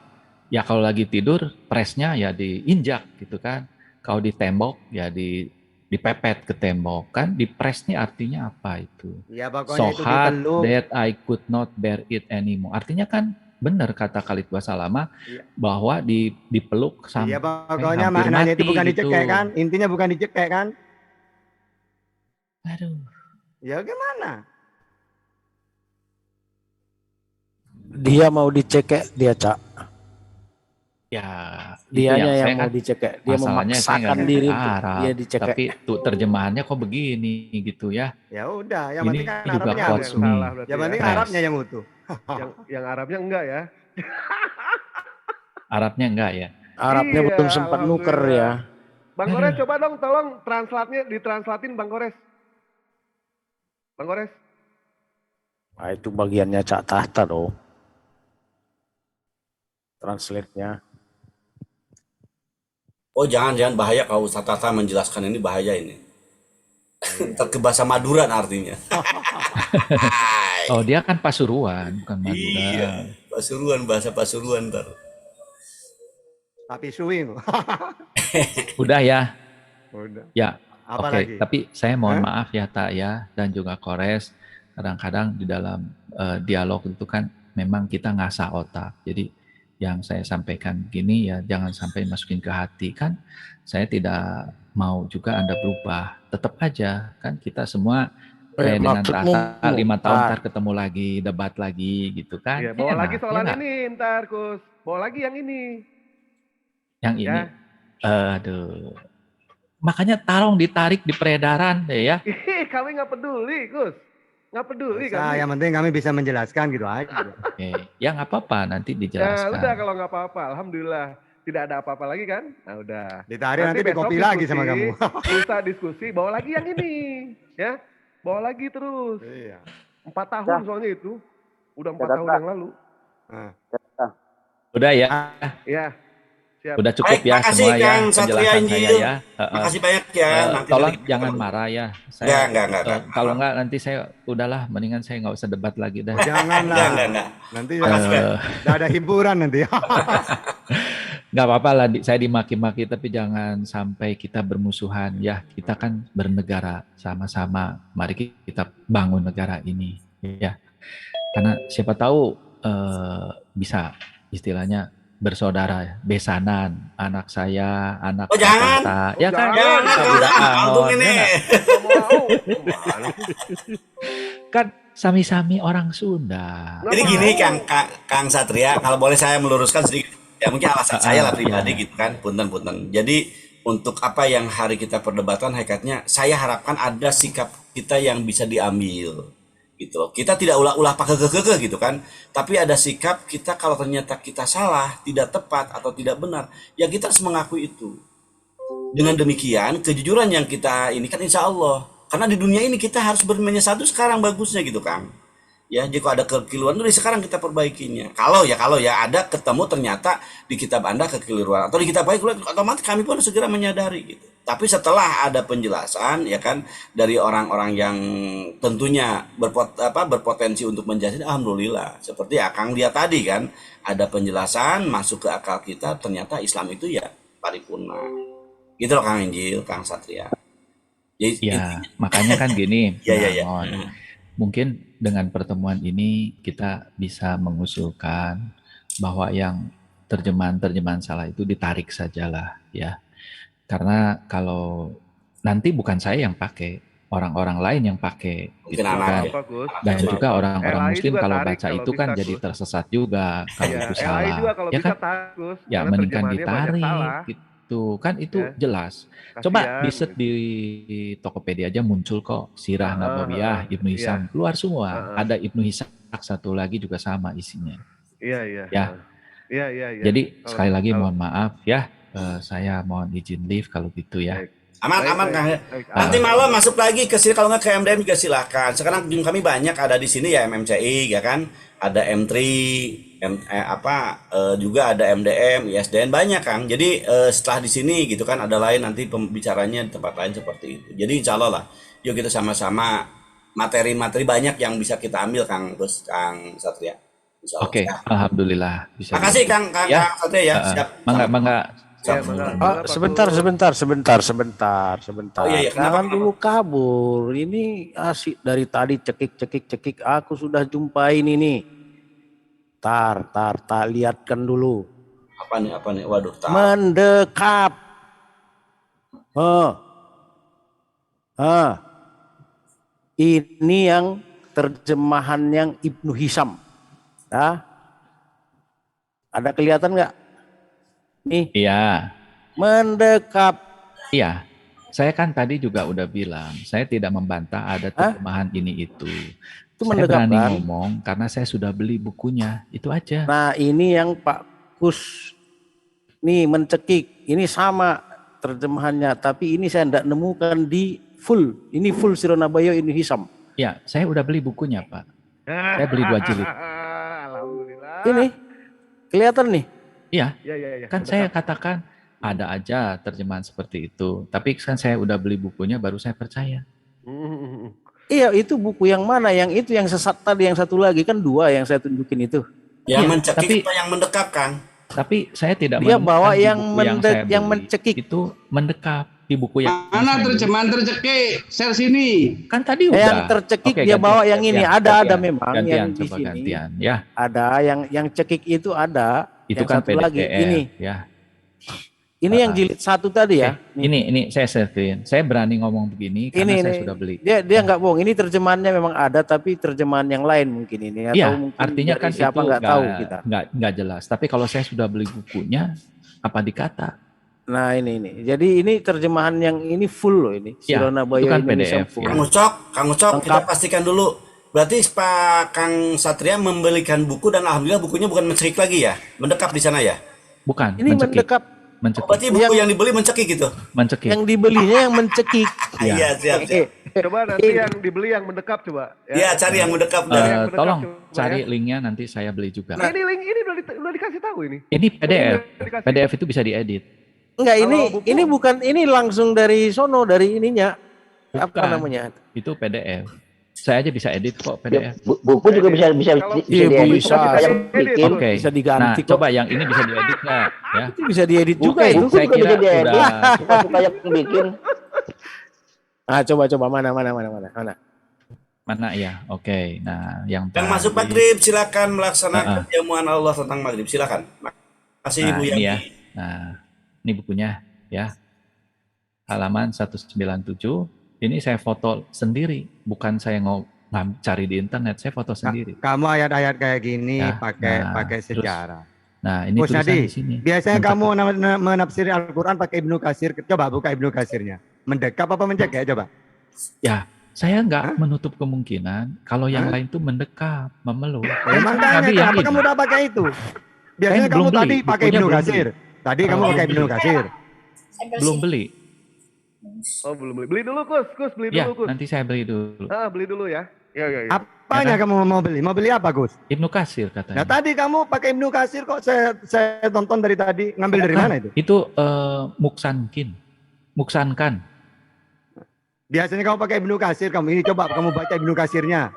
Ya kalau lagi tidur, pressnya ya diinjak gitu kan. Kalau di tembok ya dipepet ke tembok kan. Di press nih artinya apa itu? Ya pokoknya So itu hard dipeluk. that I could not bear it anymore. Artinya kan benar kata Khalid Basalamah bahwa dipeluk sampai Iya pokoknya hampir maknanya mati itu bukan gitu. dicekek kan. Intinya bukan dicekek kan. Aduh. Ya gimana? Dia mau dicekek, dia Cak. Ya, Dianya saya yang mau kan dicekek. Dia masalahnya saya nggak memaksakan ngerti diri untuk Arab, dia dicekek. tapi tuh terjemahannya kok begini gitu ya. Ya udah, yang Ini penting kan juga Arabnya quotes utuh. me. Salah berarti Yang ya. penting Press. Arabnya yang utuh. Yang Arabnya enggak ya. Arabnya enggak ya? Arabnya Iya, belum sempat nuker ya. Bang Kores coba dong tolong ditranslatin Bang Kores. Bang Kores. Nah, itu bagiannya Cak Tahta dong. Translate-nya. Oh jangan bahaya kalau Ustaz Tata menjelaskan ini bahaya ini. Ntar ke bahasa Madura artinya. Oh dia kan Pasuruan, bukan Madura. Iya, Pasuruan, bahasa Pasuruan ntar. Tapi swing. Udah ya. Udah. Ya. Apa Oke, lagi? tapi saya mohon maaf ya Tak ya dan juga Kores. Kadang-kadang di dalam dialog itu kan memang kita ngasah otak. Jadi yang saya sampaikan gini ya jangan sampai masukin ke hati kan. Saya tidak mau juga Anda berubah. Tetap aja kan kita semua kayak dengan Tata 5 tahun ntar ketemu lagi, debat lagi gitu kan. Iya, bawa Enak, lagi ya soalan nggak? ini ntar Kus. Bawa lagi yang ini. Yang ini. Ya. Aduh. Makanya tolong ditarik di peredaran deh ya. Ih, kami nggak peduli, Kus. Nggak peduli kami. Yang penting kami bisa menjelaskan gitu aja. Oke. Ya nggak apa-apa nanti Ya dijelaskan. udah kalau nggak apa-apa, alhamdulillah. Tidak ada apa-apa lagi kan? Nah udah. Ditarik nanti besok dikopi lagi sama diskusi, kamu. Lusa diskusi, bawa lagi yang ini. Ya, bawa lagi terus. Iya. 4 tahun soalnya itu. Udah 4 tahun yang lalu. Nah. Udah ya. Ya. Siap. Udah cukup Baik, ya makasih, semua ya Kang Satria penjelasan saya Injil. ya. Makasih banyak ya. Nanti Tolong dari- jangan marah ya. Saya, Enggak. kalau enggak nanti saya udahlah mendingan saya nggak usah debat lagi dah. Janganlah. Enggak. Nanti Makasih, Kang. udah ada hiburan nanti. Nggak apa-apa lah, saya dimaki-maki tapi jangan sampai kita bermusuhan ya. Kita kan bernegara sama-sama. Mari kita bangun negara ini ya. Karena siapa tahu bisa istilahnya bersaudara ya, besanan, anak saya, anak Oh, jangan. Tata, ya kan? Jangan, Kita Kang. udah Antum ahon, ini. ya nggak? Mau. Kan sami-sami orang Sunda. Jadi gini Kang Satria, kalau boleh saya meluruskan sedikit. Ya mungkin alasan saya lah pribadi Iya. gitu kan. Punten. Jadi untuk apa yang hari kita perdebatan hakikatnya saya harapkan ada sikap kita yang bisa diambil gitu loh. Kita tidak ulah-ulah pakai keke gitu kan. Tapi ada sikap kita kalau ternyata kita salah, tidak tepat atau tidak benar, ya kita harus mengakui itu. Dengan demikian kejujuran yang kita ini kan insya Allah. Karena di dunia ini kita harus bermenyesatu sekarang bagusnya gitu Kang. Ya, jika ada kekeliruan dari sekarang kita perbaikinya. Kalau ya ada ketemu ternyata di kitab Anda kekeliruan atau di kitab baik otomatis kami pun segera menyadari gitu. Tapi setelah ada penjelasan ya kan dari orang-orang yang tentunya berpotensi untuk menjadi alhamdulillah. Seperti Akang dia tadi kan ada penjelasan masuk ke akal kita ternyata Islam itu ya paripurna. Gitu loh Kang Injil, Kang Satria. Jadi, Ya, makanya kan gini, Ya. Ramon. Mungkin dengan pertemuan ini kita bisa mengusulkan bahwa yang terjemahan-terjemahan salah itu ditarik sajalah ya. Karena kalau nanti bukan saya yang pakai, orang-orang lain yang pakai Mungkin gitu anak kan. ya. Apa, Gus? Dan Maksud juga Bapak. orang-orang LAI muslim juga kalau tarik baca kalau itu kan bisa, jadi Gus. tersesat juga kalau Iya, itu LAI salah. juga kalau Ya bisa kan? tarik, Gus. Ya Karena mendingan terjemahannya banyak ditarik salah. gitu. Kan itu Ya, jelas. Coba di kasihan search gitu. di Tokopedia aja muncul kok Sirah Heeh, Nabawiyah heeh. Ibnu Iya, Hisam keluar semua. heeh. Ada Ibnu Hisam satu lagi juga sama isinya. Iya, iya, Ya. heeh. Iya, iya, iya. Jadi Kalau sekali lagi kalau mohon maaf ya, saya mohon izin leave kalau gitu ya. baik. Aman, Baik, aman baik. Kang. Baik, Nanti aman, malam aman. masuk lagi ke sini, kalau nggak ke MDM juga silakan. Sekarang Zoom kami banyak ada di sini ya, MMCI ya kan, ada M3, juga ada MDM, ISDN banyak Kang. Jadi setelah di sini gitu kan ada lain nanti pembicaranya di tempat lain seperti itu. Jadi insya Allah lah, yuk kita sama-sama materi-materi banyak yang bisa kita ambil Kang Satria. Insya Allah. Oke, Ya. alhamdulillah bisa Makasih dibantu. Kang Ya, Satria ya. Siap. mangga. Iya, Sama. mangga, Ah, mangga, Pak sebentar, Gus. sebentar. Oh iya, iya. Kenapa? Jangan dulu kabur. Ini asik dari tadi cekik. Aku sudah jumpain ini. Tar, lihatkan dulu. Apa nih? Waduh, tak. Mendekap. Ini yang terjemahan yang Ibnu Hisam. Ya. Ada kelihatan nggak? Nih, Iya, mendekap. iya. Saya kan tadi juga udah bilang, saya tidak membantah ada terjemahan ini itu. Itu Saya mendekap berani kan? ngomong karena saya sudah beli bukunya, itu aja. Nah, ini yang Pak Kus nih mencekik. Ini sama terjemahannya, tapi ini saya tidak nemukan di full. Ini full Sirah Nabawiyah Ibnu Hisam. Ya, saya udah beli bukunya, Pak. Saya beli 2 jilid. Alhamdulillah. Ini kelihatan nih. Iya, Iya. kan saya katakan ada aja terjemahan seperti itu. Tapi kan saya udah beli bukunya, baru saya percaya. Iya, itu buku yang mana? Yang itu yang sesat tadi, yang satu lagi kan 2 yang saya tunjukin itu. Yang Iya, mencekik tapi- atau yang mendekap Kang? Tapi saya tidak Dia menemukan bawa di yang buku saya yang beli. mencekik. Itu mendekap di buku yang Mana saya beli. terjemahan tercekik? Share sini. Kan tadi udah. Yang tercekik Oke, dia gantian, bawa yang ini. gantian, Ada gantian. memang Gantian, yang di coba sini. gantian ya. Ada yang cekik itu ada. Itu yang kan satu lagi PDF ini. ya. Ini yang jilid 1 tadi ya. Ini saya screen. Saya berani ngomong begini karena saya sudah beli. Dia nggak bohong. Ini terjemahannya memang ada, tapi terjemahan yang lain mungkin ini. Atau Iya, mungkin artinya dari kan siapa itu nggak tahu kita. nggak jelas. Tapi kalau saya sudah beli bukunya, apa dikata? Nah ini. Jadi ini terjemahan yang ini full loh ini. Ya, Sirah itu Nabawiyah kan Indonesia PDF, full. ya. Kang Ucok, kita Lengkap. pastikan dulu. Berarti Pak Kang Satria membelikan buku dan alhamdulillah bukunya bukan mencekik lagi ya, mendekap di sana ya. Bukan, Ini mencekik. mendekap. Mencekik. Berarti buku yang dibeli mencekik gitu. Mencekik. Yang dibelinya yang mencekik. Iya, siap. Coba nanti yang dibeli yang mendekap coba. Iya, cari yang mendekap. Cari yang mendekap Tolong coba, cari ya. linknya nanti saya beli juga. Nah, ini link ini udah dikasih tahu ini. Ini PDF. Udah dikasih. PDF itu bisa diedit. Enggak, Kalau buku- ini bukan, ini langsung dari sono, dari ininya. Apa Bukan. namanya? Itu PDF. Saya aja bisa edit kok Ya, PDF. buku juga bisa Kalau- Iya, diedit. bisa. Kayak Edit. bikin. Oke. Bisa Nah, diganti kok. coba yang ini bisa diedit nggak? Ya. Itu bisa diedit juga Buku itu. Saya juga kira bisa diedit. udah. Suka yang bikin. Ah, coba mana. Mana ya? Oke. Nah, yang Yang masuk tadi- maghrib silakan melaksanakan jamuan Allah tentang maghrib. Silakan. Makasih Nah, Ibu ini Yami. ya. Nah, ini bukunya ya. Halaman 197. Ini saya foto sendiri, bukan saya cari di internet, saya foto sendiri. Kamu ayat-ayat kayak gini Ya, pakai nah, pakai terus sejarah. Nah, ini Gus tulisan Nadi, di sini. biasanya Mencekik. kamu menafsiri Al-Quran pakai Ibnu Katsir. Coba buka Ibnu Katsirnya. Mendekap apa mencekik? Coba. Ya, saya nggak menutup kemungkinan kalau yang lain tuh mendekap, memeluk. Ya, makanya Nabi yang kenapa ini. kamu udah pakai itu? Biasanya Saya kamu belum beli, tadi pakai bukunya Ibnu belum Katsir. Tadi kamu Oh, pakai belum Ibnu beli. Katsir. Belum beli. Oh, belum beli. Beli dulu, Kus, beli Ya, dulu, Kus. nanti saya beli dulu. Beli dulu ya. Ya. Apanya Ya kan? kamu mau beli? Mau beli apa, Gus? Ibnu Katsir Nah, katanya. tadi kamu pakai Ibnu Katsir kok saya tonton dari tadi. Ngambil dari mana itu? Itu Muksankan. Biasanya kamu pakai Ibnu Katsir, kamu ini coba kamu baca Ibnu Katsirnya.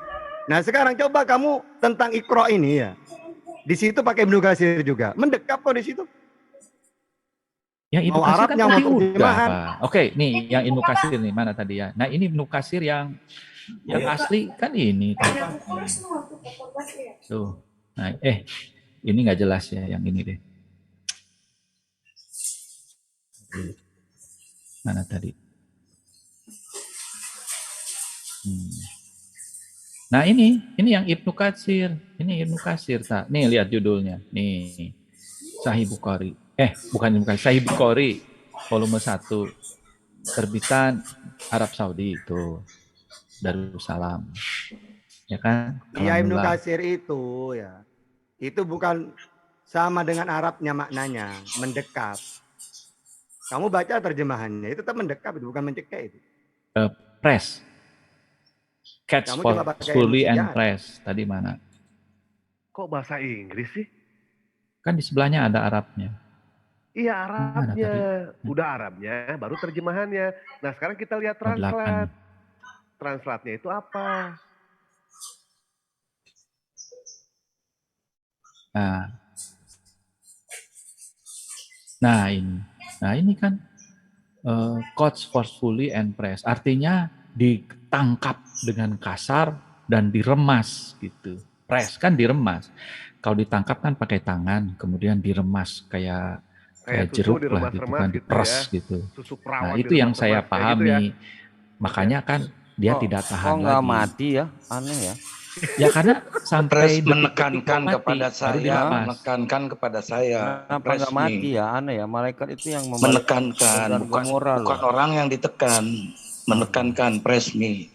Nah, sekarang coba kamu tentang Iqra ini ya. Di situ pakai Ibnu Katsir juga. Mendekap kok di situ. Ya, Ibnu Mau Katsir kan Arabnya, tadi mau udah, terjemahan. Pak. Oke, nih yang Ibnu Katsir nih mana tadi ya? Nah, ini Ibnu Katsir yang asli kan ini. Tuh. Nah, ini nggak jelas ya yang ini deh. Mana tadi? Nah ini yang Ibnu Katsir. Ini Ibnu Katsir. Nih lihat judulnya. Nih. Sahih Bukhari. Bukan Ibnu Katsir. Sahih Bukhari. Volume 1. Terbitan Arab Saudi itu. Darussalam. Ya kan? Iya, Ibnu Alhamdulillah. Katsir itu ya. Itu bukan sama dengan Arabnya maknanya. Mendekap. Kamu baca terjemahannya. Itu tetap mendekap. Itu bukan mencekik itu. Press. Catch Kamu cuma pakai forcefully ilmu and sejarah. press. Tadi mana? Kok bahasa Inggris sih? Kan di sebelahnya ada Arabnya. Iya Mana Arabnya. tadi? Udah Arabnya, baru terjemahannya. Nah sekarang kita lihat Oh, 8. translate. Translate-nya itu apa? Nah ini kan coach forcefully and press. Artinya ditangkap dengan kasar dan diremas gitu. Press kan diremas. Kalau ditangkap kan pakai tangan, kemudian diremas kayak Susu jeruk lah gitu diremas-remas kan, gitu diperes ya. gitu. Susu Nah perawan itu yang saya diremas-remas kayak gitu ya. pahami. Makanya kan dia tidak tahan Kok nggak lagi. mati ya? Aneh ya. Ya karena sampai detik-detik menekankan mau mati, kepada baru saya, dilepas. menekankan kepada saya. Kenapa nggak Resmi. mati ya? Aneh ya. Malaikat itu yang Menekankan, bukan loh. orang yang ditekan. Menekankan, resmi.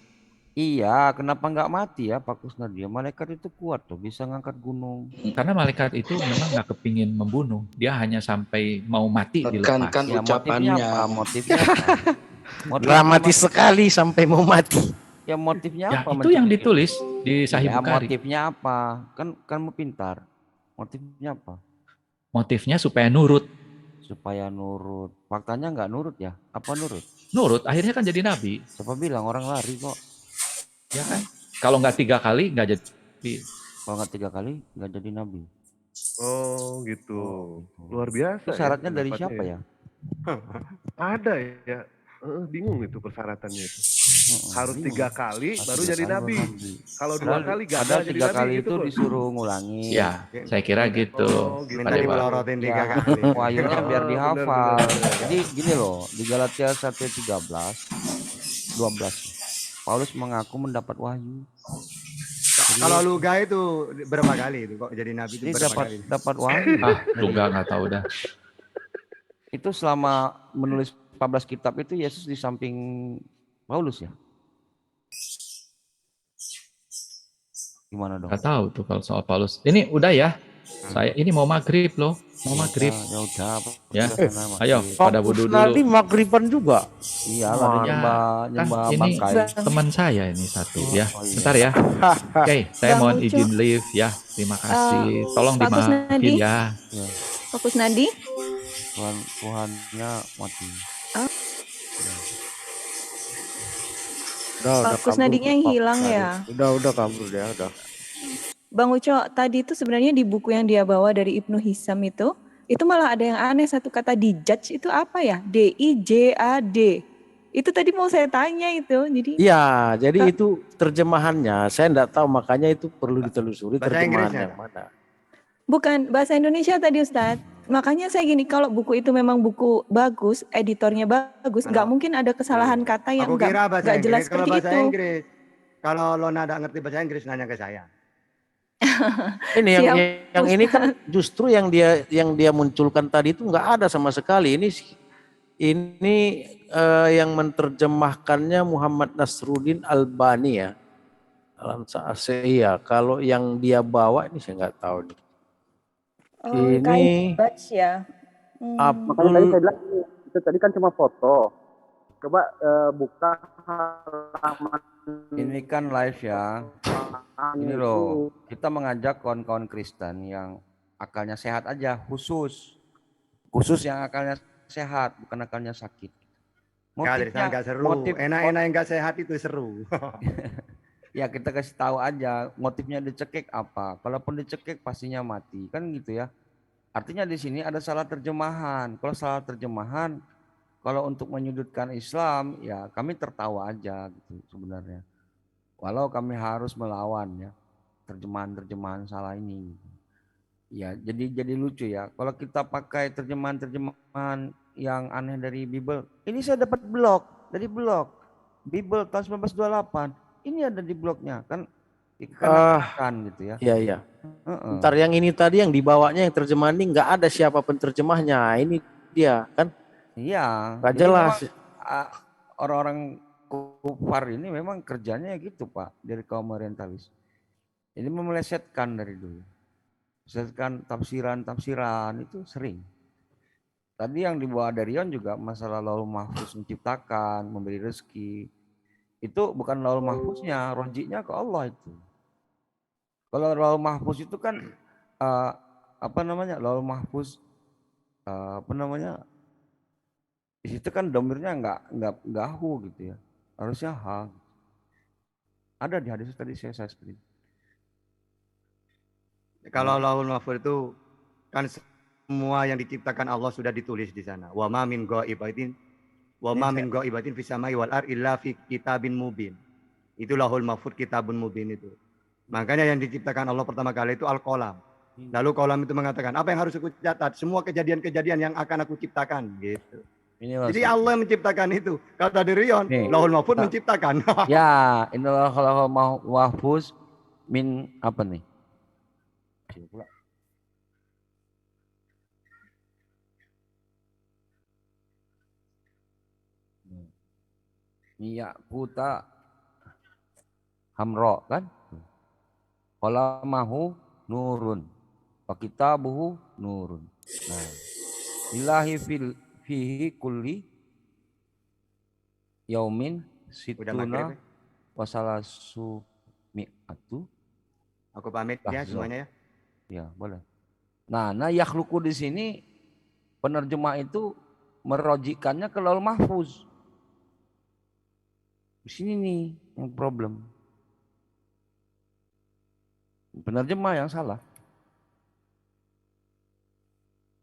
Iya, kenapa nggak mati ya Pak Kusnadi? Malaikat itu kuat tuh, bisa ngangkat gunung. Karena malaikat itu memang nggak kepingin membunuh, dia hanya sampai mau mati dilepas. Menekankan Ya, ucapannya. motifnya apa? Dramatis sekali sampai mau mati. Ya motifnya Ya apa? itu yang ditulis di Sahih Ya, Bukhari. motifnya apa? Kan kamu pintar. Motifnya apa? Motifnya supaya nurut. Supaya nurut. Faktanya nggak nurut ya? Apa nurut? Nurut, akhirnya kan jadi nabi. Siapa bilang orang lari kok? Ya kan? Kalau nggak 3 kali nggak jadi. Kalau nggak 3 kali nggak jadi nabi. Oh gitu. Luar biasa. Itu syaratnya ya, dari pendapatnya siapa ya? Ada ya. Bingung itu persyaratannya itu. Harus Bingung. 3 kali Harus baru 3 jadi kali baru nabi. nabi. Kalau 2 kali Ada gagal jadi 3 nabi kali gitu. itu Bos. disuruh ngulangi. Ya, saya kira gitu. Minta Pak Dewa. dipelorotin 3 Ya, kali. wahyunya biar Oh, dihafal. benar. Jadi gini loh, di Galatia 1:13, 12, Paulus mengaku mendapat wahyu. Kalau Luga itu berapa kali itu kok jadi nabi itu Dia berapa kali? dapat wahyu. Lu nggak tahu dah. Itu selama menulis 14 kitab itu Yesus di samping Paulus ya? Gimana dong? Nggak tahu tuh kalau soal Paulus. Ini udah ya. Saya ini mau maghrib loh. Mau maghrib. Ya udah. Ya. Sana, Ayo maghrib. pada wudhu Nanti dulu. maghriban juga. Iya lah, Ya, nyembah kan ini bangkai. teman saya ini satu ya. Oh, iya. Bentar ya. Oke, saya Bang mohon Ucu. izin leave ya. Terima kasih. Tolong Pak Kusnadi. dimaafin ya. Ya, Pak Kusnadi. Tuhannya mati. Oh. Udah Pak Kusnadinya kabur, Pak hilang Kusnadi. ya. Udah kabur ya, udah. Bang Uco, tadi itu sebenarnya di buku yang dia bawa dari Ibnu Hisam itu malah ada yang aneh, satu kata dijudge itu apa ya? DIJAD. Itu tadi mau saya tanya itu. Jadi Iya, jadi itu terjemahannya. Saya enggak tahu, makanya itu perlu ditelusuri Bahasa terjemahan Inggrisnya. yang mana. bukan bahasa Indonesia tadi Ustadz. Makanya saya gini, kalau buku itu memang buku bagus, editornya bagus, nggak mungkin ada kesalahan kata yang Aku kira bahasa nggak jelas Inggris. Kalau seperti bahasa itu. Inggris, kalau Lona nggak ngerti bahasa Inggris nanya ke saya. Ini yang Siap, ini kan justru yang dia munculkan tadi itu enggak ada sama sekali. Ini yang menerjemahkannya Muhammad Nasruddin Albani ya. Iya, kalau yang dia bawa ini saya nggak tahu nih. Oh, Ini kain batch ya. Abdul Tadi saya bilang itu tadi kan cuma foto. Coba buka halaman. Ini kan live ya. Ini loh, kita mengajak kawan-kawan Kristen yang akalnya sehat aja, khusus yang akalnya sehat, bukan akalnya sakit. Nggak seru. Enak-enak yang nggak sehat itu seru. Ya kita kasih tahu aja motifnya dicekik apa. Kalaupun dicekik pastinya mati, kan gitu ya. Artinya di sini ada salah terjemahan. Kalau salah terjemahan, kalau untuk menyudutkan Islam, ya kami tertawa aja gitu sebenarnya. Walau kami harus melawan ya terjemahan-terjemahan salah ini. Ya jadi lucu ya. Kalau kita pakai terjemahan-terjemahan yang aneh dari Bible, ini saya dapat blog dari blog Bible tahun 1928. ini ada di blognya kan kan gitu ya. Iya iya. Ntar yang ini tadi yang dibawanya yang terjemahan ini nggak ada siapa penerjemahnya. Ini dia kan. Iya. Nggak Ini jelas. memang, orang-orang kufar ini memang kerjanya gitu Pak dari kaum orientalis. Ini memelesetkan dari dulu. Melesetkan tafsiran itu sering. Tadi yang dibawa Darion juga masalah Lauhul Mahfuz menciptakan, memberi rezeki. Itu bukan Lauhul Mahfuznya, rojinya ke Allah itu. Kalau Lauhul Mahfuz itu kan Lauhul Mahfuz di situ kan domirnya nggak hu gitu ya, harusnya ha. Ada di hadis tadi saya seperti itu. Kalau Lauhul Mahfuz itu kan semua yang diciptakan Allah sudah ditulis di sana. Wa ma min ghaibatin fis samai wal ar illa fi kitabin mubin. Itu Lauhul Mahfuz, kitabun mubin itu. Makanya yang diciptakan Allah pertama kali itu Al-Qalam. Lalu Qalam itu mengatakan, apa yang harus aku catat? Semua kejadian-kejadian yang akan aku ciptakan gitu. Jadi Allah yang menciptakan itu. Kata Darion, Lauhul Mahfuz menciptakan. Ya, inilah Lauhul Mahfuz min apa nih? Iya, puta hamro kan? Qalamahu nurun. Wa kitabuhu nurun. Nah, ilahi fihi kulli yaumin situna wasalasu mi'atu. Aku pamit ya semuanya ya. Ya, boleh. Nah, yakhluqu di sini penerjemah itu merojikannya ke Lauhul Mahfuz. Di sini nih yang problem. Penerjemah yang salah.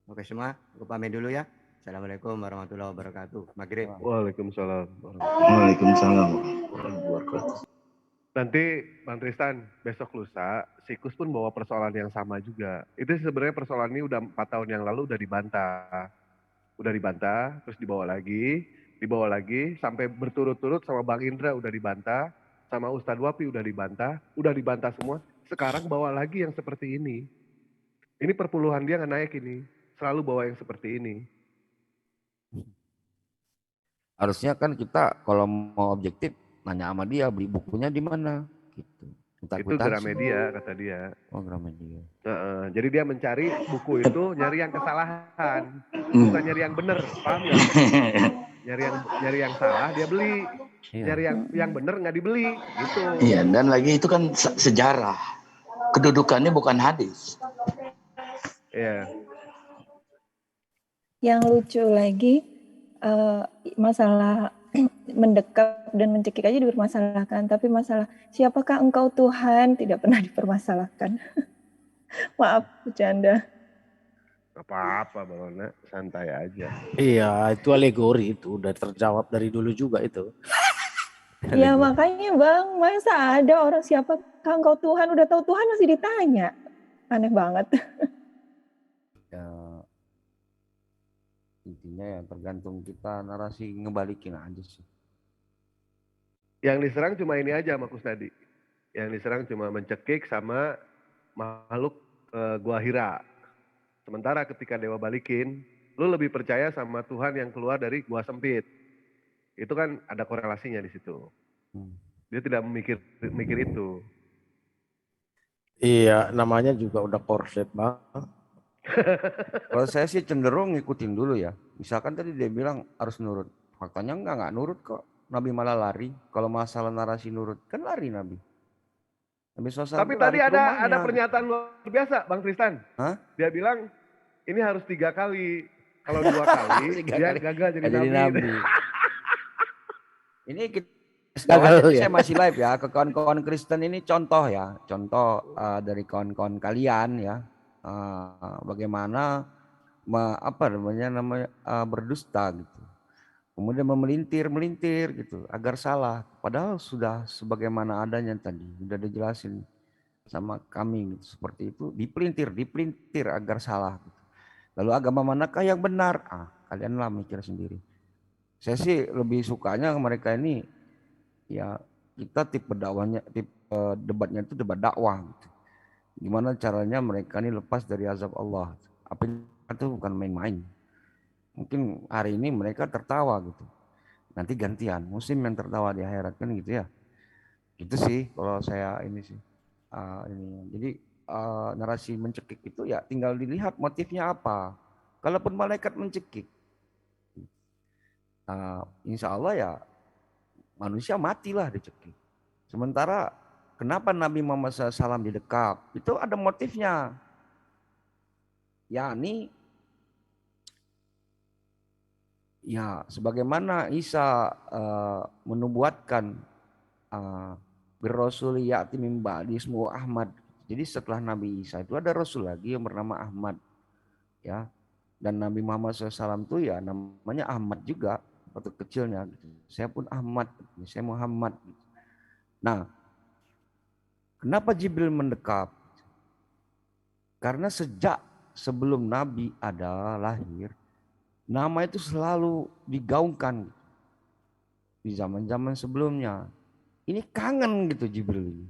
Oke semua, aku pamit dulu ya. Assalamualaikum warahmatullahi wabarakatuh. Maghrib. Waalaikumsalam. Waalaikumsalam warahmatullahi wabarakatuh. Nanti Bang Tristan, besok lusa, Sikus pun bawa persoalan yang sama juga. Itu sebenarnya persoalan ini udah 4 tahun yang lalu udah dibantah. Terus dibawa lagi, sampai berturut-turut sama Bang Indra udah dibantah, sama Ustadz Wapi udah dibantah semua. Sekarang bawa lagi yang seperti ini. Ini perpuluhan dia nggak naik ini, selalu bawa yang seperti ini. Harusnya kan kita kalau mau objektif nanya sama dia beli bukunya di mana gitu. Itu Gramedia kata dia. Oh, Gramedia. Jadi dia mencari buku itu nyari yang kesalahan, bukan nyari yang benar, paham ya? nyari yang salah dia beli, nyari yang benar nggak dibeli, gitu. Iya, dan lagi itu kan sejarah, kedudukannya bukan hadis. Iya. Yang lucu lagi masalah mendekap dan mencekik aja dipermasalahkan, tapi masalah siapakah engkau Tuhan tidak pernah dipermasalahkan. Maaf bercanda. Apa-apa Bang Ona, santai aja. Iya, itu alegori, itu udah terjawab dari dulu juga itu. Ya makanya Bang, masa ada orang siapakah engkau Tuhan, udah tahu Tuhan masih ditanya. Aneh banget. Ya, intinya ya tergantung kita narasi ngebalikin aja sih. Yang diserang cuma ini aja sama Kusnadi. Yang diserang cuma mencekik sama makhluk gua Hira. Sementara ketika Dewa balikin, lu lebih percaya sama Tuhan yang keluar dari gua sempit. Itu kan ada korelasinya di situ. Dia tidak mikir itu. Iya, namanya juga udah korset Bang. Kalau saya sih cenderung ngikutin dulu ya. Misalkan tadi dia bilang harus nurut. Faktanya enggak nurut kok. Nabi malah lari. Kalau masalah narasi nurut, kan lari Nabi. Tapi tadi ada pernyataan luar biasa Bang Tristan. Hah? Dia bilang ini harus 3 kali. Kalau 2 kali dia gagal jadi Nabi. Ini saya masih live ya ke kawan-kawan Kristen ini contoh ya. Contoh dari kawan-kawan kalian ya. Bagaimana berdusta gitu. Kemudian melintir gitu agar salah, padahal sudah sebagaimana adanya tadi sudah dijelasin sama kami gitu. Seperti itu dipelintir agar salah gitu. Lalu agama manakah yang benar? Kalianlah mikir sendiri. Saya sih lebih sukanya mereka ini ya kita tipe debatnya itu debat dakwah. Gitu. Gimana caranya mereka ini lepas dari azab Allah? Apa itu bukan main-main. Mungkin hari ini mereka tertawa gitu. Nanti gantian, musim yang tertawa di akhirat kan gitu ya. Itu sih kalau saya ini sih. Jadi narasi mencekik itu ya tinggal dilihat motifnya apa. Kalaupun malaikat mencekik, insya Allah ya manusia matilah dicekik. Sementara kenapa Nabi Muhammad SAW didekap? Itu ada motifnya. Yakni ya sebagaimana Isa menubuatkan bir-rasul ya'ti min ba'di ismuhu Ahmad. Jadi setelah Nabi Isa itu ada rasul lagi yang bernama Ahmad. Ya. Dan Nabi Muhammad SAW itu ya namanya Ahmad juga waktu kecilnya. Saya pun Ahmad, saya Muhammad. Nah, kenapa Jibril mendekap? Karena sejak sebelum Nabi ada lahir, nama itu selalu digaungkan di zaman-zaman sebelumnya. Ini kangen gitu Jibril ini.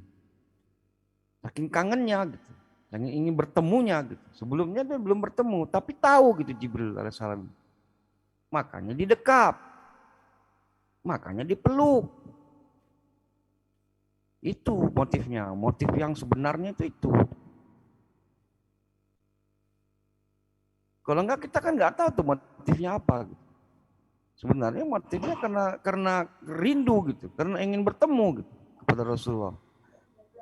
Saking kangennya gitu. Saking ingin bertemunya gitu. Sebelumnya dia belum bertemu, tapi tahu gitu Jibril alaihissalam. Makanya didekap. Makanya dipeluk. Itu motifnya. Motif yang sebenarnya itu. Kalau enggak kita kan enggak tahu tuh motifnya apa. Sebenarnya motifnya karena rindu gitu, karena ingin bertemu gitu kepada Rasulullah.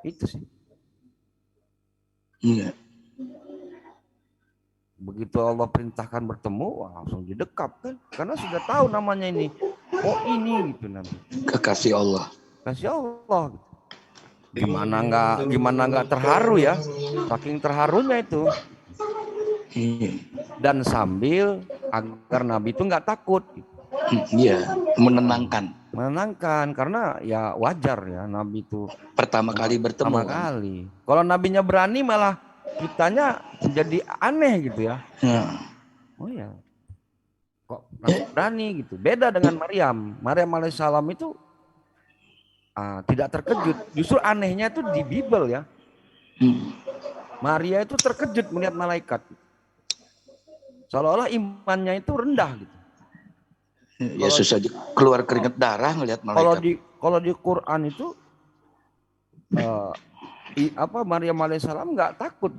Itu sih. Iya. Begitu Allah perintahkan bertemu, langsung didekap kan, karena sudah tahu namanya ini. Oh ini gitu Nabi. Kekasih Allah. Kasih Allah. Gitu. Gimana nggak terharu ya? Saking terharunya itu. Dan sambil agar Nabi itu nggak takut. Iya, menenangkan. Menenangkan karena ya wajar ya Nabi itu pertama kali bertemu. Pertama kali. Kalau nabinya berani malah kitanya jadi aneh gitu ya. Oh ya. Kok Nabi berani gitu. Beda dengan Maryam. Maryam alaihissalam itu tidak terkejut. Justru anehnya itu di Bible ya. Maria itu terkejut melihat malaikat. Seolah-olah imannya itu rendah gitu. Yesus saja keluar keringat darah ngelihat malaikat. Kalau di Quran itu Maryam alaihissalam nggak takut,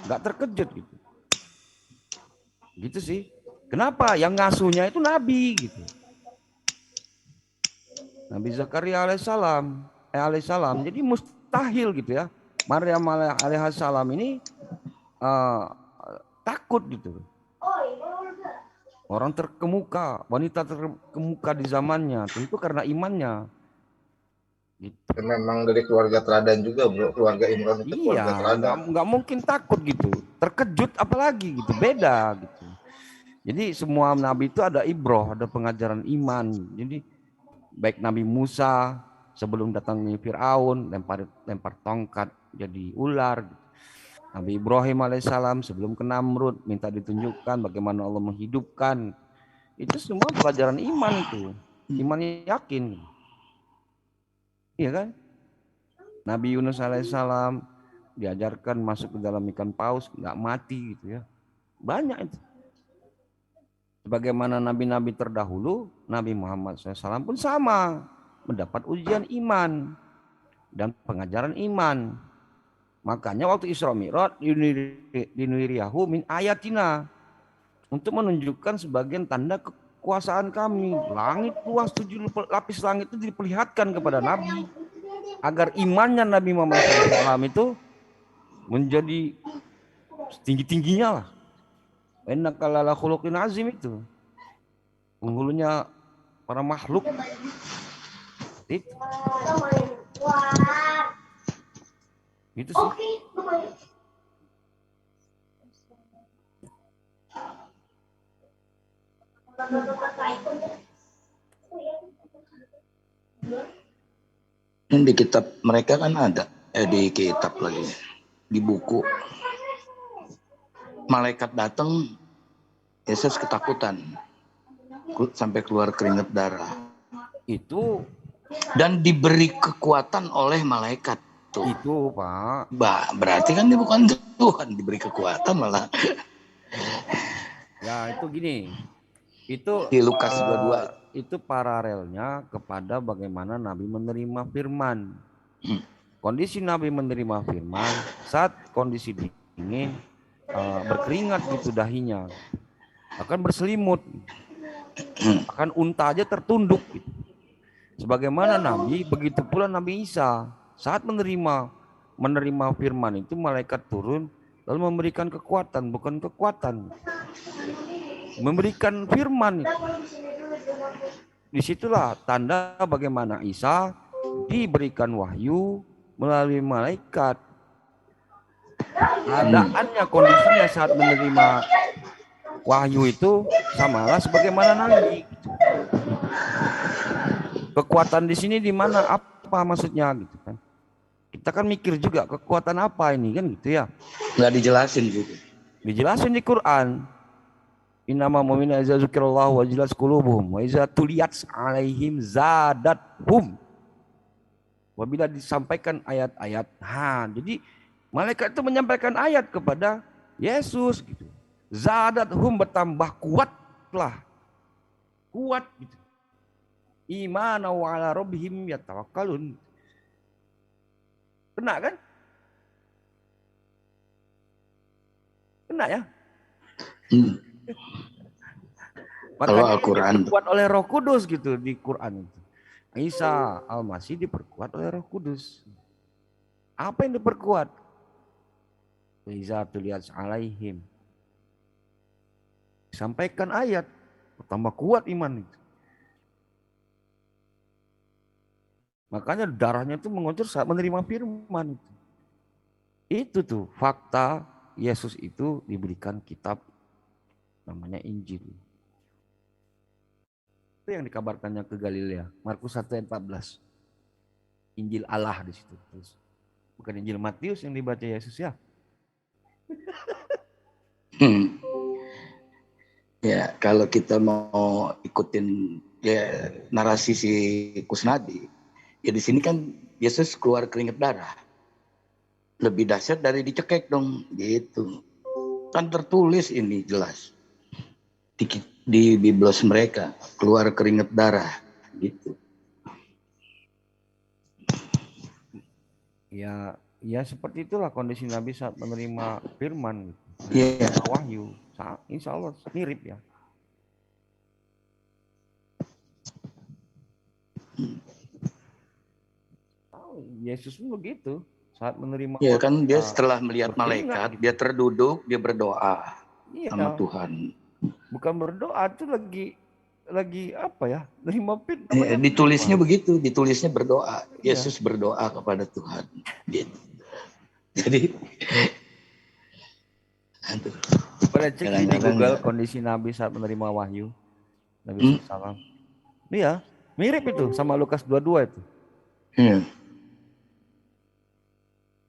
nggak terkejut gitu. Gitu sih. Kenapa? Yang ngasuhnya itu Nabi gitu. Nabi Zakaria alaihissalam. Jadi mustahil gitu ya. Maryam alaihissalam ini takut gitu. Orang terkemuka, wanita terkemuka di zamannya, tentu karena imannya. Gitu. Memang dari keluarga teladan juga, bro. Keluarga Imran itu keluarga teladan. Nggak mungkin takut gitu. Terkejut apalagi gitu, beda gitu. Jadi semua nabi itu ada ibroh, ada pengajaran iman. Jadi baik Nabi Musa sebelum datangi Fir'aun, lempar tongkat jadi ular. Gitu. Nabi Ibrahim alaihissalam sebelum ke Namrud minta ditunjukkan bagaimana Allah menghidupkan. Itu semua pelajaran iman itu. Iman yakin. Iya kan? Nabi Yunus alaihissalam diajarkan masuk ke dalam ikan paus, nggak mati gitu ya. Banyak itu. Sebagaimana nabi-nabi terdahulu, Nabi Muhammad SAW pun sama. Mendapat ujian iman dan pengajaran iman. Makanya waktu Isra Mi'raj dinuriyahu min ayatina untuk menunjukkan sebagian tanda kekuasaan kami. Langit luas 7 lapis langit itu diperlihatkan kepada Nabi agar imannya Nabi Muhammad SAW itu menjadi tinggi-tingginya lah. Innaka lala khuluqin azim itu. Penghulunya para makhluk. Itu. Itu sih. Di kitab mereka kan ada, di kitab lagi, di buku. Malaikat datang, Yesus ketakutan, sampai keluar keringat darah. Itu Dan diberi kekuatan oleh malaikat. Tuh. Itu Pak. Berarti kan dia bukan Tuhan, diberi kekuatan malah. Ya itu gini. Itu Di Lukas 22. Itu paralelnya kepada bagaimana Nabi menerima firman. Kondisi Nabi menerima firman saat kondisi dingin, berkeringat gitu dahinya, akan berselimut, akan unta aja tertunduk gitu. Sebagaimana Nabi, begitu pula Nabi Isa saat menerima firman itu, malaikat turun lalu memberikan kekuatan, bukan kekuatan, memberikan firman. Disitulah tanda bagaimana Isa diberikan wahyu melalui malaikat. Keadaannya, kondisinya saat menerima wahyu itu samalah sebagaimana Nabi. Kekuatan di sini di mana? Apa maksudnya gitu kan? Kita kan mikir juga kekuatan apa ini kan gitu ya? Nggak dijelasin gitu. Dijelasin di Quran. Innama mu'minuna idza dzukirallahu wajilat qulubuhum wa idza tuliyat 'alaihim zadathum. Apabila disampaikan ayat-ayat, jadi malaikat itu menyampaikan ayat kepada Yesus gitu. Zadathum, bertambah kuatlah. Kuat gitu. Imana wa 'ala rabbihim yatawakkalun. Kena kan? Kena ya? Kalau Al-Quran diperkuat oleh Roh Kudus gitu di Quran itu. Isa Al-Masih diperkuat oleh Roh Kudus. Apa yang diperkuat? Iza tuliyat alaihim. Sampaikan ayat, tambah kuat iman itu. Makanya darahnya itu mengucur saat menerima firman itu. Itu tuh fakta Yesus itu diberikan kitab namanya Injil. Itu yang dikabarkannya ke Galilea, Markus 1 ayat 14. Injil Allah di situ. Terus bukan Injil Matius yang dibaca Yesus ya. Ya, kalau kita mau ikutin ya narasi si Kusnadi, ya di sini kan Yesus keluar keringat darah. Lebih dahsyat dari dicekek dong, gitu. Kan tertulis ini jelas di biblos mereka, keluar keringat darah, gitu. Ya seperti itulah kondisi Nabi saat menerima firman, wahyu. Insya Allah mirip ya. Yesus pun begitu saat menerima. Ya kan dia setelah melihat malaikat, dia terduduk, dia berdoa sama Tuhan. Bukan berdoa, itu lagi apa ya? Nerima firman. Ya, ditulisnya begitu, ditulisnya berdoa. Yesus berdoa kepada Tuhan. Gitu. Jadi pada cek di Google kondisi Nabi saat menerima wahyu. Nabi SAW. Iya, mirip itu sama Lukas 22 itu.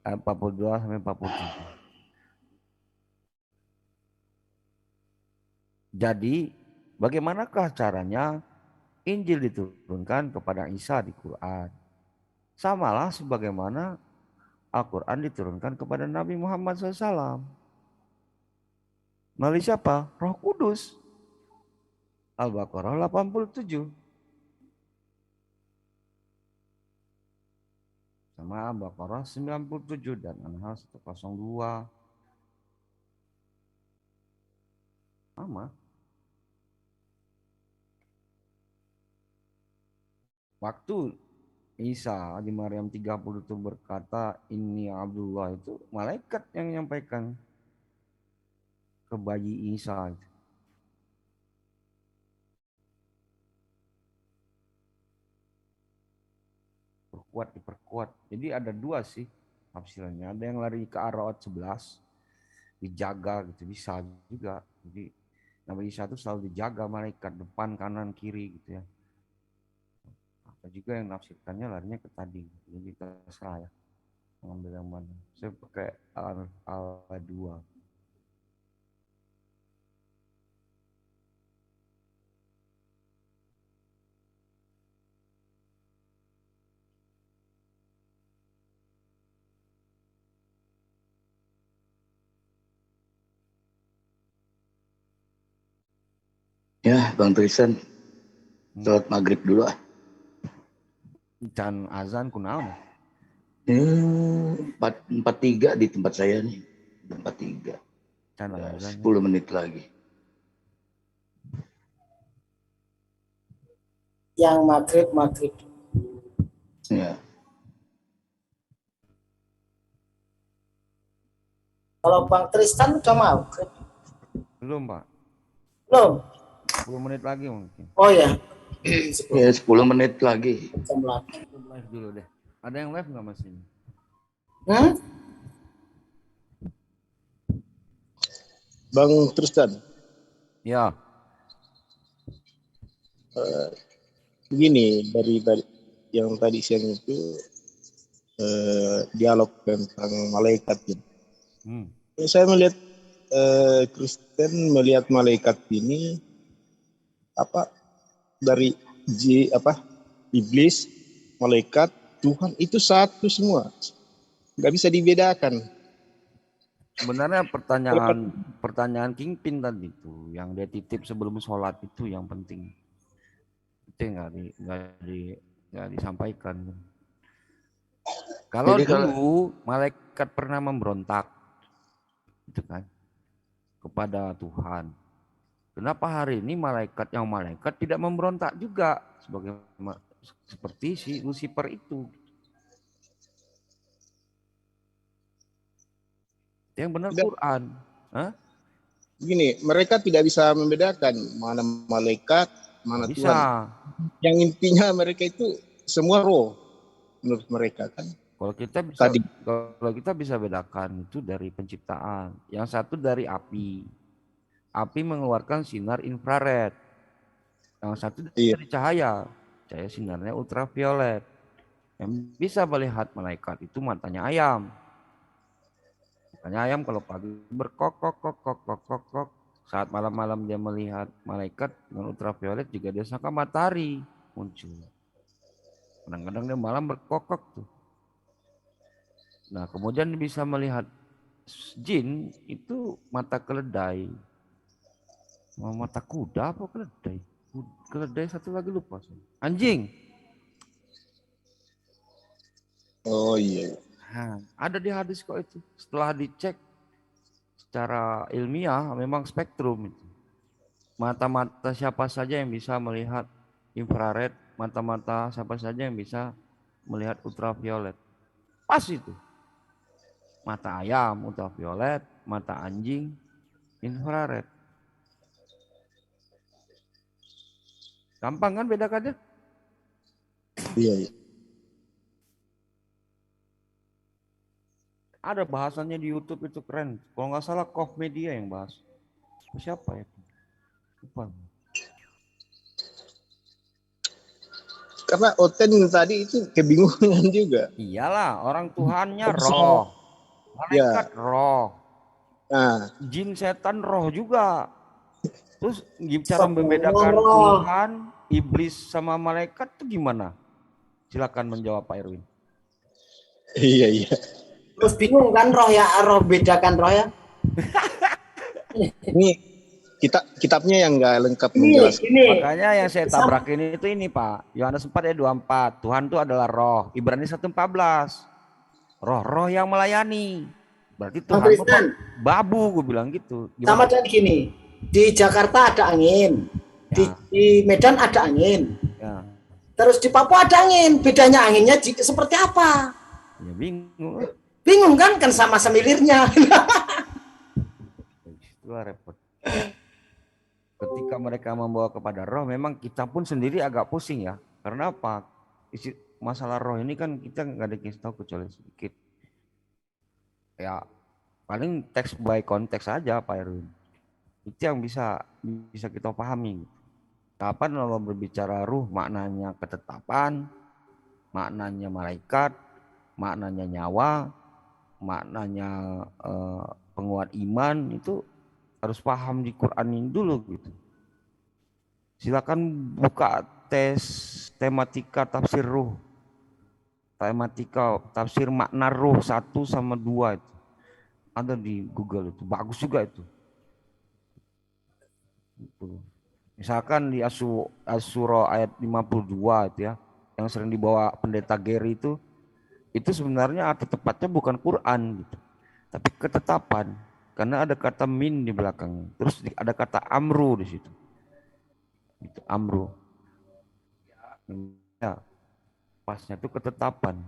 42 sampai 47. Jadi, bagaimanakah caranya Injil diturunkan kepada Isa di Quran? Samalah sebagaimana Al-Quran diturunkan kepada Nabi Muhammad SAW. Melalui siapa? Roh Kudus. Al-Baqarah 87. Sama Al-Baqarah 97 dan An-Nahl 102. Sama. Waktu Isa di Maryam 30 itu berkata ini Abdullah, itu malaikat yang menyampaikan ke bayi Isa itu. Diperkuat. Jadi ada dua sih tafsirannya. Ada yang lari ke arah 11 dijaga gitu, bisa juga. Jadi Nabi Isa itu selalu dijaga malaikat depan, kanan, kiri gitu ya. Ada juga yang nafsirkannya larinya ke tadi. Jadi terserah ya. Mengambil yang mana. Saya pakai Al-2. Ya, Bang Tristan, sholat maghrib dulu ah. Can azan kunaon? 4.43 di tempat saya nih. 4.3. Can azan. 10 menit lagi. Yang maghrib. Ya. Kalau Bang Tristan udah maghrib? Belum, Pak. Belum. 10 menit lagi mungkin. Oh ya. Ya, 10 menit lagi. Jam lagi. Live dulu deh. Ada yang live nggak Mas ini? Bang Tristan. Ya. Begini, dari yang tadi siang itu dialog tentang malaikat. Saya melihat Kristen melihat malaikat ini dari iblis, malaikat, Tuhan itu satu semua, nggak bisa dibedakan. Sebenarnya pertanyaan Kingpin tadi itu yang dia titip sebelum sholat itu yang penting. Itu nggak disampaikan. Kalau dulu malaikat pernah memberontak, itu kan, kepada Tuhan. Kenapa hari ini malaikat tidak memberontak juga seperti si Lucifer itu? Yang benar Quran. Begini, mereka tidak bisa membedakan mana malaikat, mana bisa. Tuhan. Yang intinya mereka itu semua roh menurut mereka kan. Kalau kita bisa bedakan itu dari penciptaan. Yang satu dari api. Api mengeluarkan sinar infrared. Yang satu dari cahaya. Cahaya sinarnya ultraviolet. Yang bisa melihat malaikat itu matanya ayam. Matanya ayam kalau pagi berkok. Saat malam-malam dia melihat malaikat dengan ultraviolet juga dia sangka matahari muncul. Kadang-kadang dia malam berkokok tuh. Nah, kemudian bisa melihat jin itu mata keledai. Mata kuda apa keledai? Keledai satu lagi lupa. Anjing. Oh iya. Nah, ada di hadis kok itu. Setelah dicek secara ilmiah memang spektrum itu. Mata-mata siapa saja yang bisa melihat infrared, mata-mata siapa saja yang bisa melihat ultraviolet. Pas itu. Mata ayam ultraviolet, mata anjing infrared. Gampang kan bedakannya? Iya. Ada bahasannya di YouTube itu keren. Kalau nggak salah Kof Media yang bahas. Siapa ya? Lupa. Karena Oten tadi itu kebingungan juga. Iyalah, orang Tuhannya roh. Malaikat roh. Nah, jin setan roh juga. Terus cara membedakan Tuhan, iblis sama malaikat itu gimana? Silakan menjawab Pak Erwin. Iya. Terus bingung kan roh bedakan roh ya? Ini kitabnya yang nggak lengkap menjelaskan. Makanya yang saya tabrak ini Pak. Yohanes 4 ayat 24. Tuhan itu adalah roh. Ibrani 1:14. Roh-roh yang melayani. Berarti Tuhan babu, gue bilang gitu. Gimana? Sama dengan gini. Di Jakarta ada angin. Di Medan ada angin. Ya. Terus di Papua ada angin. Bedanya anginnya seperti apa? Ya bingung. Bingung kan sama semilirnya. Itulah repot. Ketika mereka membawa kepada roh, memang kita pun sendiri agak pusing ya. Karena apa? Masalah roh ini kan kita nggak dikasih tahu kecuali sedikit. Ya paling teks by konteks aja Pak Erwin. Itu yang bisa kita pahami. Kapan kalau berbicara ruh, maknanya ketetapan, maknanya malaikat, maknanya nyawa, maknanya penguat iman, itu harus paham di Quran ini dulu gitu. Silakan buka tes tematika tafsir ruh. Tematika tafsir makna ruh 1 sama 2 itu. Ada di Google itu. Bagus juga itu. Misalkan di Asura ayat 52 itu ya, yang sering dibawa pendeta Gary itu sebenarnya arti tepatnya bukan Quran gitu, tapi ketetapan, karena ada kata min di belakang, terus ada kata amru di situ, itu amru. Ya, pasnya itu ketetapan.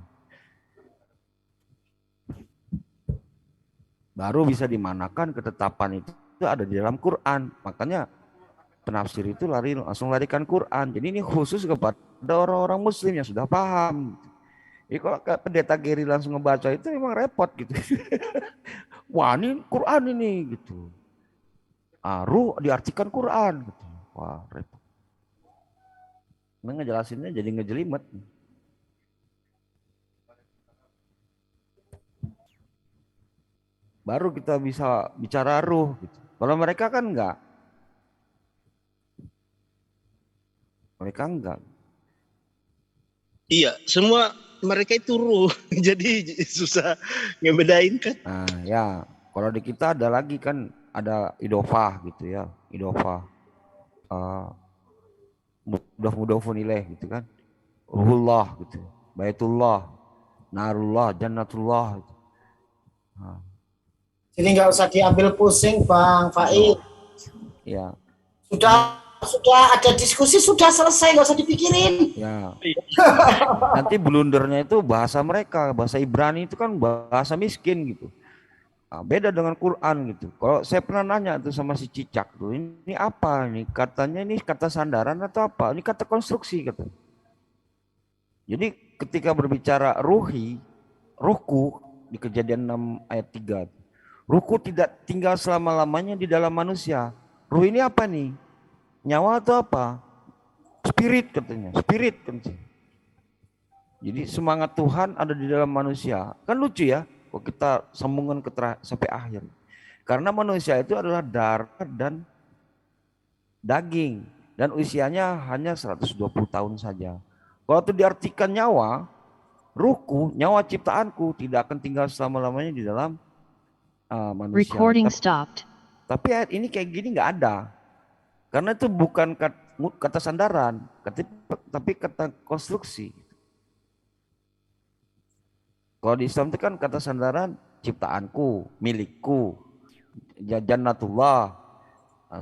Baru bisa dimanakan ketetapan itu ada di dalam Quran. Makanya penafsir itu langsung larikan Quran. Jadi ini khusus kepada orang-orang Muslim yang sudah paham. Jadi kalau pendeta Geri langsung ngebaca itu memang repot gitu. Wah ini Quran ini gitu. Ruh diartikan Quran gitu. Wah repot. Nah, ngejelasinnya jadi ngejelimet. Baru kita bisa bicara ruh gitu. Kalau mereka kan enggak. Mereka enggak. Iya, semua mereka itu ruh. Jadi susah ngebedain kan. Nah, ya, kalau di kita ada lagi kan ada idofah gitu ya, idofah. Mudhaf-mudhafun ilaih gitu kan. Ruhullah gitu. Baitullah, narullah, jannatullah gitu. Nah. Jadi nggak usah diambil pusing Bang Faiz. Ya. Sudah ada diskusi, sudah selesai, nggak usah dipikirin. Ya. Nanti blundernya itu bahasa mereka, bahasa Ibrani itu kan bahasa miskin gitu. Nah, beda dengan Quran gitu. Kalau saya pernah nanya tuh sama si Cicak tuh, ini apa nih? Katanya ini kata sandaran atau apa? Ini kata konstruksi kata. Jadi ketika berbicara ruhku di Kejadian 6 ayat 3. Ruhku tidak tinggal selama-lamanya di dalam manusia. Ruh ini apa nih? Nyawa atau apa? Spirit katanya. Spirit katanya. Jadi semangat Tuhan ada di dalam manusia. Kan lucu ya kalau kita sambungkan sampai akhir. Karena manusia itu adalah darah dan daging. Dan usianya hanya 120 tahun saja. Kalau itu diartikan nyawa, ruhku, nyawa ciptaanku tidak akan tinggal selama-lamanya di dalam manusia. Recording stopped. Tapi ayat ini kayak gini nggak ada. Karena itu bukan kata sandaran, tapi kata konstruksi. Kalau di Islam itu kan kata sandaran ciptaanku, milikku, jannatullah,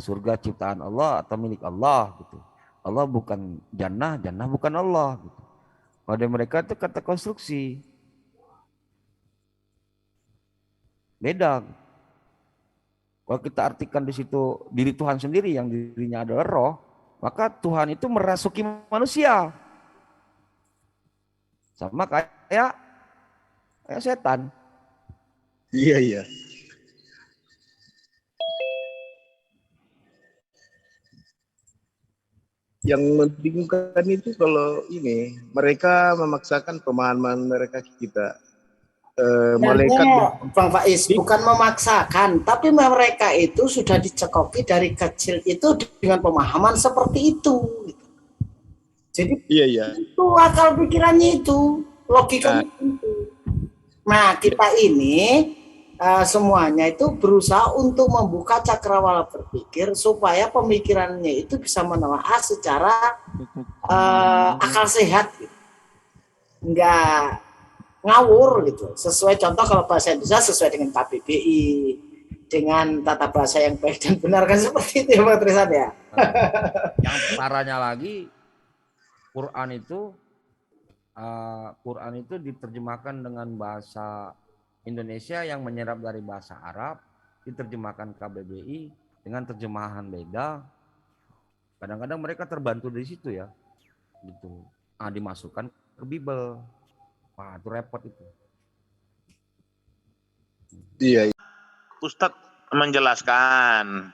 surga ciptaan Allah atau milik Allah gitu. Allah bukan jannah, jannah bukan Allah gitu. Pada mereka itu kata konstruksi. Beda. Kalau kita artikan di situ diri Tuhan sendiri yang dirinya adalah roh, maka Tuhan itu merasuki manusia. Sama kayak setan. Iya, iya. Yang membingungkan itu kalau ini mereka memaksakan pemahaman mereka kita. Malaikat Bang Faiz bukan memaksakan, tapi mereka itu sudah dicekoki dari kecil itu dengan pemahaman seperti itu. Jadi iya. Itu akal pikirannya itu, logikanya itu. Nah kita ini semuanya itu berusaha untuk membuka cakrawala berpikir supaya pemikirannya itu bisa menelaah secara akal sehat, gitu. Enggak ngawur gitu. Sesuai contoh kalau bahasa Indonesia sesuai dengan KBBI, dengan tata bahasa yang baik dan benar kan seperti itu ya Pak Trisan ya. Yang parahnya lagi Quran itu diterjemahkan dengan bahasa Indonesia yang menyerap dari bahasa Arab, diterjemahkan KBBI dengan terjemahan beda. Kadang-kadang mereka terbantu dari situ ya, gitu. Dimasukkan ke Bible. Wah, itu repot itu. Iya. Ustadz menjelaskan.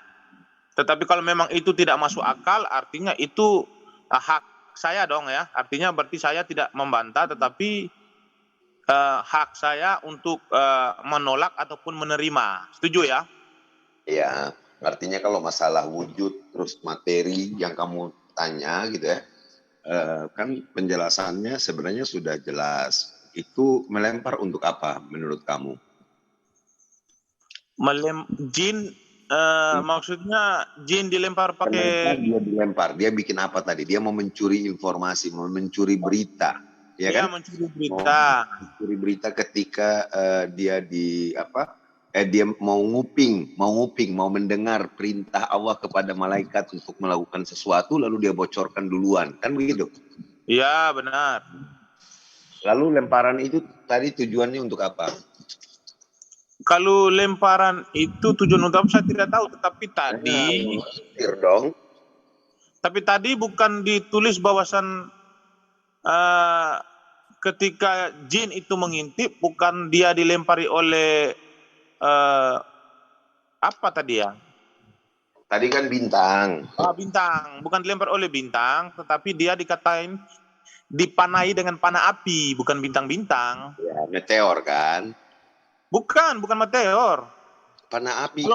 Tetapi kalau memang itu tidak masuk akal, artinya itu hak saya dong ya. Artinya berarti saya tidak membantah, tetapi hak saya untuk menolak ataupun menerima. Setuju ya? Ya, artinya kalau masalah wujud terus materi yang kamu tanya gitu ya, kan penjelasannya sebenarnya sudah jelas. Itu melempar untuk apa menurut kamu? Jin Maksudnya jin dilempar Kenapa pakai dia dilempar? Dia bikin apa tadi? Dia mau mencuri informasi, mau mencuri berita, ya ya kan? mencuri Mau berita. mencuri berita ketika dia di apa? Dia mau nguping, mau mendengar perintah Allah kepada malaikat untuk melakukan sesuatu, lalu dia bocorkan duluan, kan begitu? Iya, benar. Lalu lemparan itu tadi tujuannya untuk apa? Kalau lemparan itu tujuan utama saya tidak tahu, tetapi tadi dong. Tapi tadi bukan ditulis bahwasan ketika jin itu mengintip, bukan dia dilempari oleh apa tadi ya? Tadi kan bintang. Bintang, bukan dilempar oleh bintang, tetapi dia dikatain dipanai dengan panah api, bukan bintang-bintang. Ya, meteor kan? Bukan meteor. Panah api.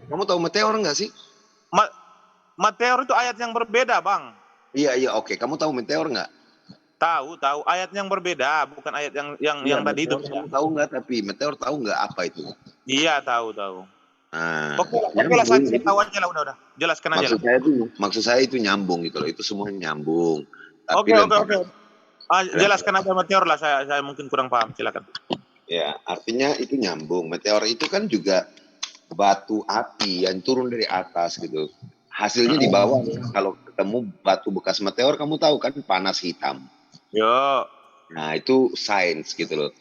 Kamu tahu meteor enggak sih? Meteor itu ayat yang berbeda, Bang. Iya, oke. Kamu tahu meteor enggak? Tahu ayat yang berbeda, bukan ayat yang tadi itu. Kamu tahu enggak? Tapi meteor tahu enggak apa itu? Iya, tahu. Nah, Oke lah, saya tahu aja lah, udah. Jelaskan aja lah. Maksud saya itu nyambung gitu loh. Itu semua nyambung. Oke. Jelaskan aja meteor lah, saya mungkin kurang paham. Silakan. Ya, artinya itu nyambung. Meteor itu kan juga batu api yang turun dari atas gitu. Hasilnya di bawah. Kalau ketemu batu bekas meteor, kamu tahu kan panas hitam. Yo. Nah, itu sains gitu loh.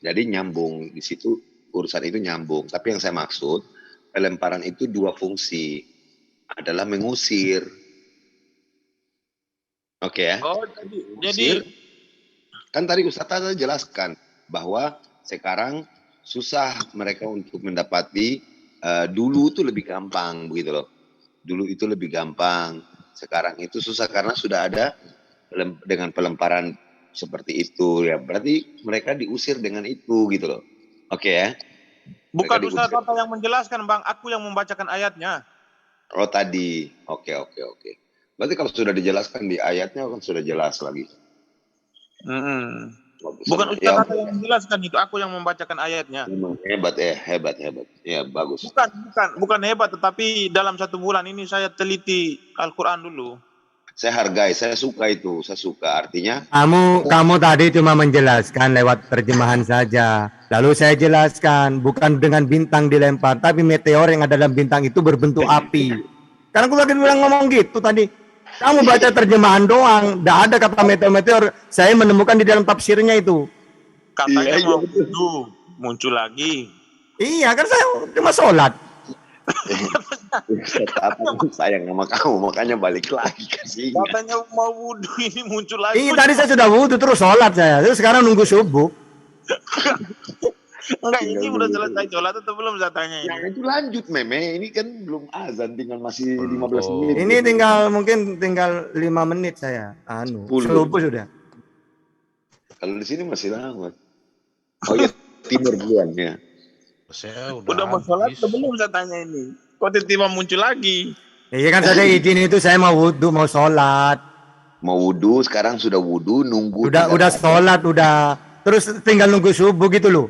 Jadi nyambung di situ, urusan itu nyambung. Tapi yang saya maksud, pelemparan itu dua fungsi. Adalah mengusir. Oke ya. Oh, jadi kan tadi Ustaz Tata jelaskan bahwa sekarang susah mereka untuk mendapati, dulu itu lebih gampang begitu loh. Dulu itu lebih gampang. Sekarang itu susah karena sudah ada dengan pelemparan seperti itu ya. Berarti mereka diusir dengan itu gitu loh. Oke ya. Bukan Ustaz Tata yang menjelaskan, Bang. Aku yang membacakan ayatnya. Oh tadi. Oke. Berarti kalau sudah dijelaskan di ayatnya kan sudah jelas lagi. Bukan Ustaz Tata yang menjelaskan itu, aku yang membacakan ayatnya. Hebat. Ya bagus. Bukan hebat, tetapi dalam 1 bulan ini saya teliti Al-Quran dulu. Saya hargai, saya suka itu, artinya. Kamu tadi cuma menjelaskan lewat terjemahan saja. Lalu saya jelaskan bukan dengan bintang dilempar, tapi meteor yang ada dalam bintang itu berbentuk api. Karena aku lagi bilang ngomong gitu tadi. Kamu baca terjemahan doang, tidak ada kata meteor. Saya menemukan di dalam tafsirnya itu. Katanya mau muncul lagi. Iya, kan saya cuma sholat. Sayang sama kamu, makanya balik lagi kasih. Katanya mau wudhu, ini muncul lagi. Iya, tadi saya sudah wudhu terus sholat saya. Terus sekarang nunggu subuh. Enggak, ini udah selesai sholat atau belum saya tanya ini? Yang itu lanjut Meme, ini kan belum azan, tinggal masih 15 menit. Ini tinggal 5 menit saya. Subuh sudah. Kalau di sini masih lama. Oh iya, timur duluan ya. Saya udah mau sholat atau belum saya tanya ini? Kok tiba-tiba muncul lagi? Iya kan saya izin itu, saya mau wudhu, mau sholat. Mau wudhu, sekarang sudah wudhu, nunggu. Udah sholat, udah. Terus tinggal nunggu subuh gitu loh.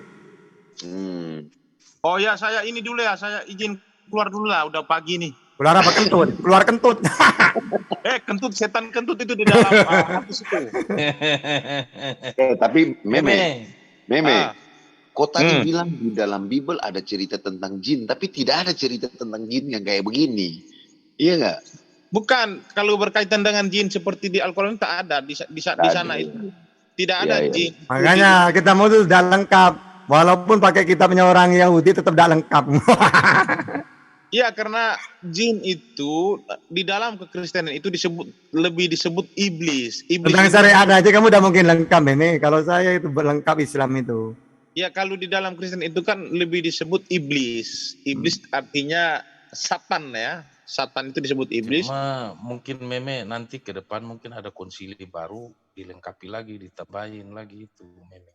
Oh ya, saya ini dulu ya, saya izin keluar dulu lah, udah pagi nih. Keluar apa kentut? Keluar kentut. Kentut, setan kentut itu di dalam hadis itu. Tapi Meme. Kok tadi bilang di dalam Bible ada cerita tentang jin, tapi tidak ada cerita tentang jin yang kayak begini. Iya nggak? Bukan, kalau berkaitan dengan jin seperti di Al-Quran tak ada. Di sana itu tidak ada jin. Makanya kita mau tuh sudah lengkap. Walaupun pakai kitabnya orang Yahudi tetap tidak lengkap. Iya, karena jin itu di dalam kekristenan itu lebih disebut iblis. Tentang syariat aja kamu udah mungkin lengkap ini. Kalau saya itu lengkap Islam itu. Ya, kalau di dalam Kristen itu kan lebih disebut iblis. Iblis artinya satan ya. Satan itu disebut iblis. Cuma mungkin Meme nanti ke depan mungkin ada konsili baru, dilengkapi lagi, ditambahin lagi itu Meme.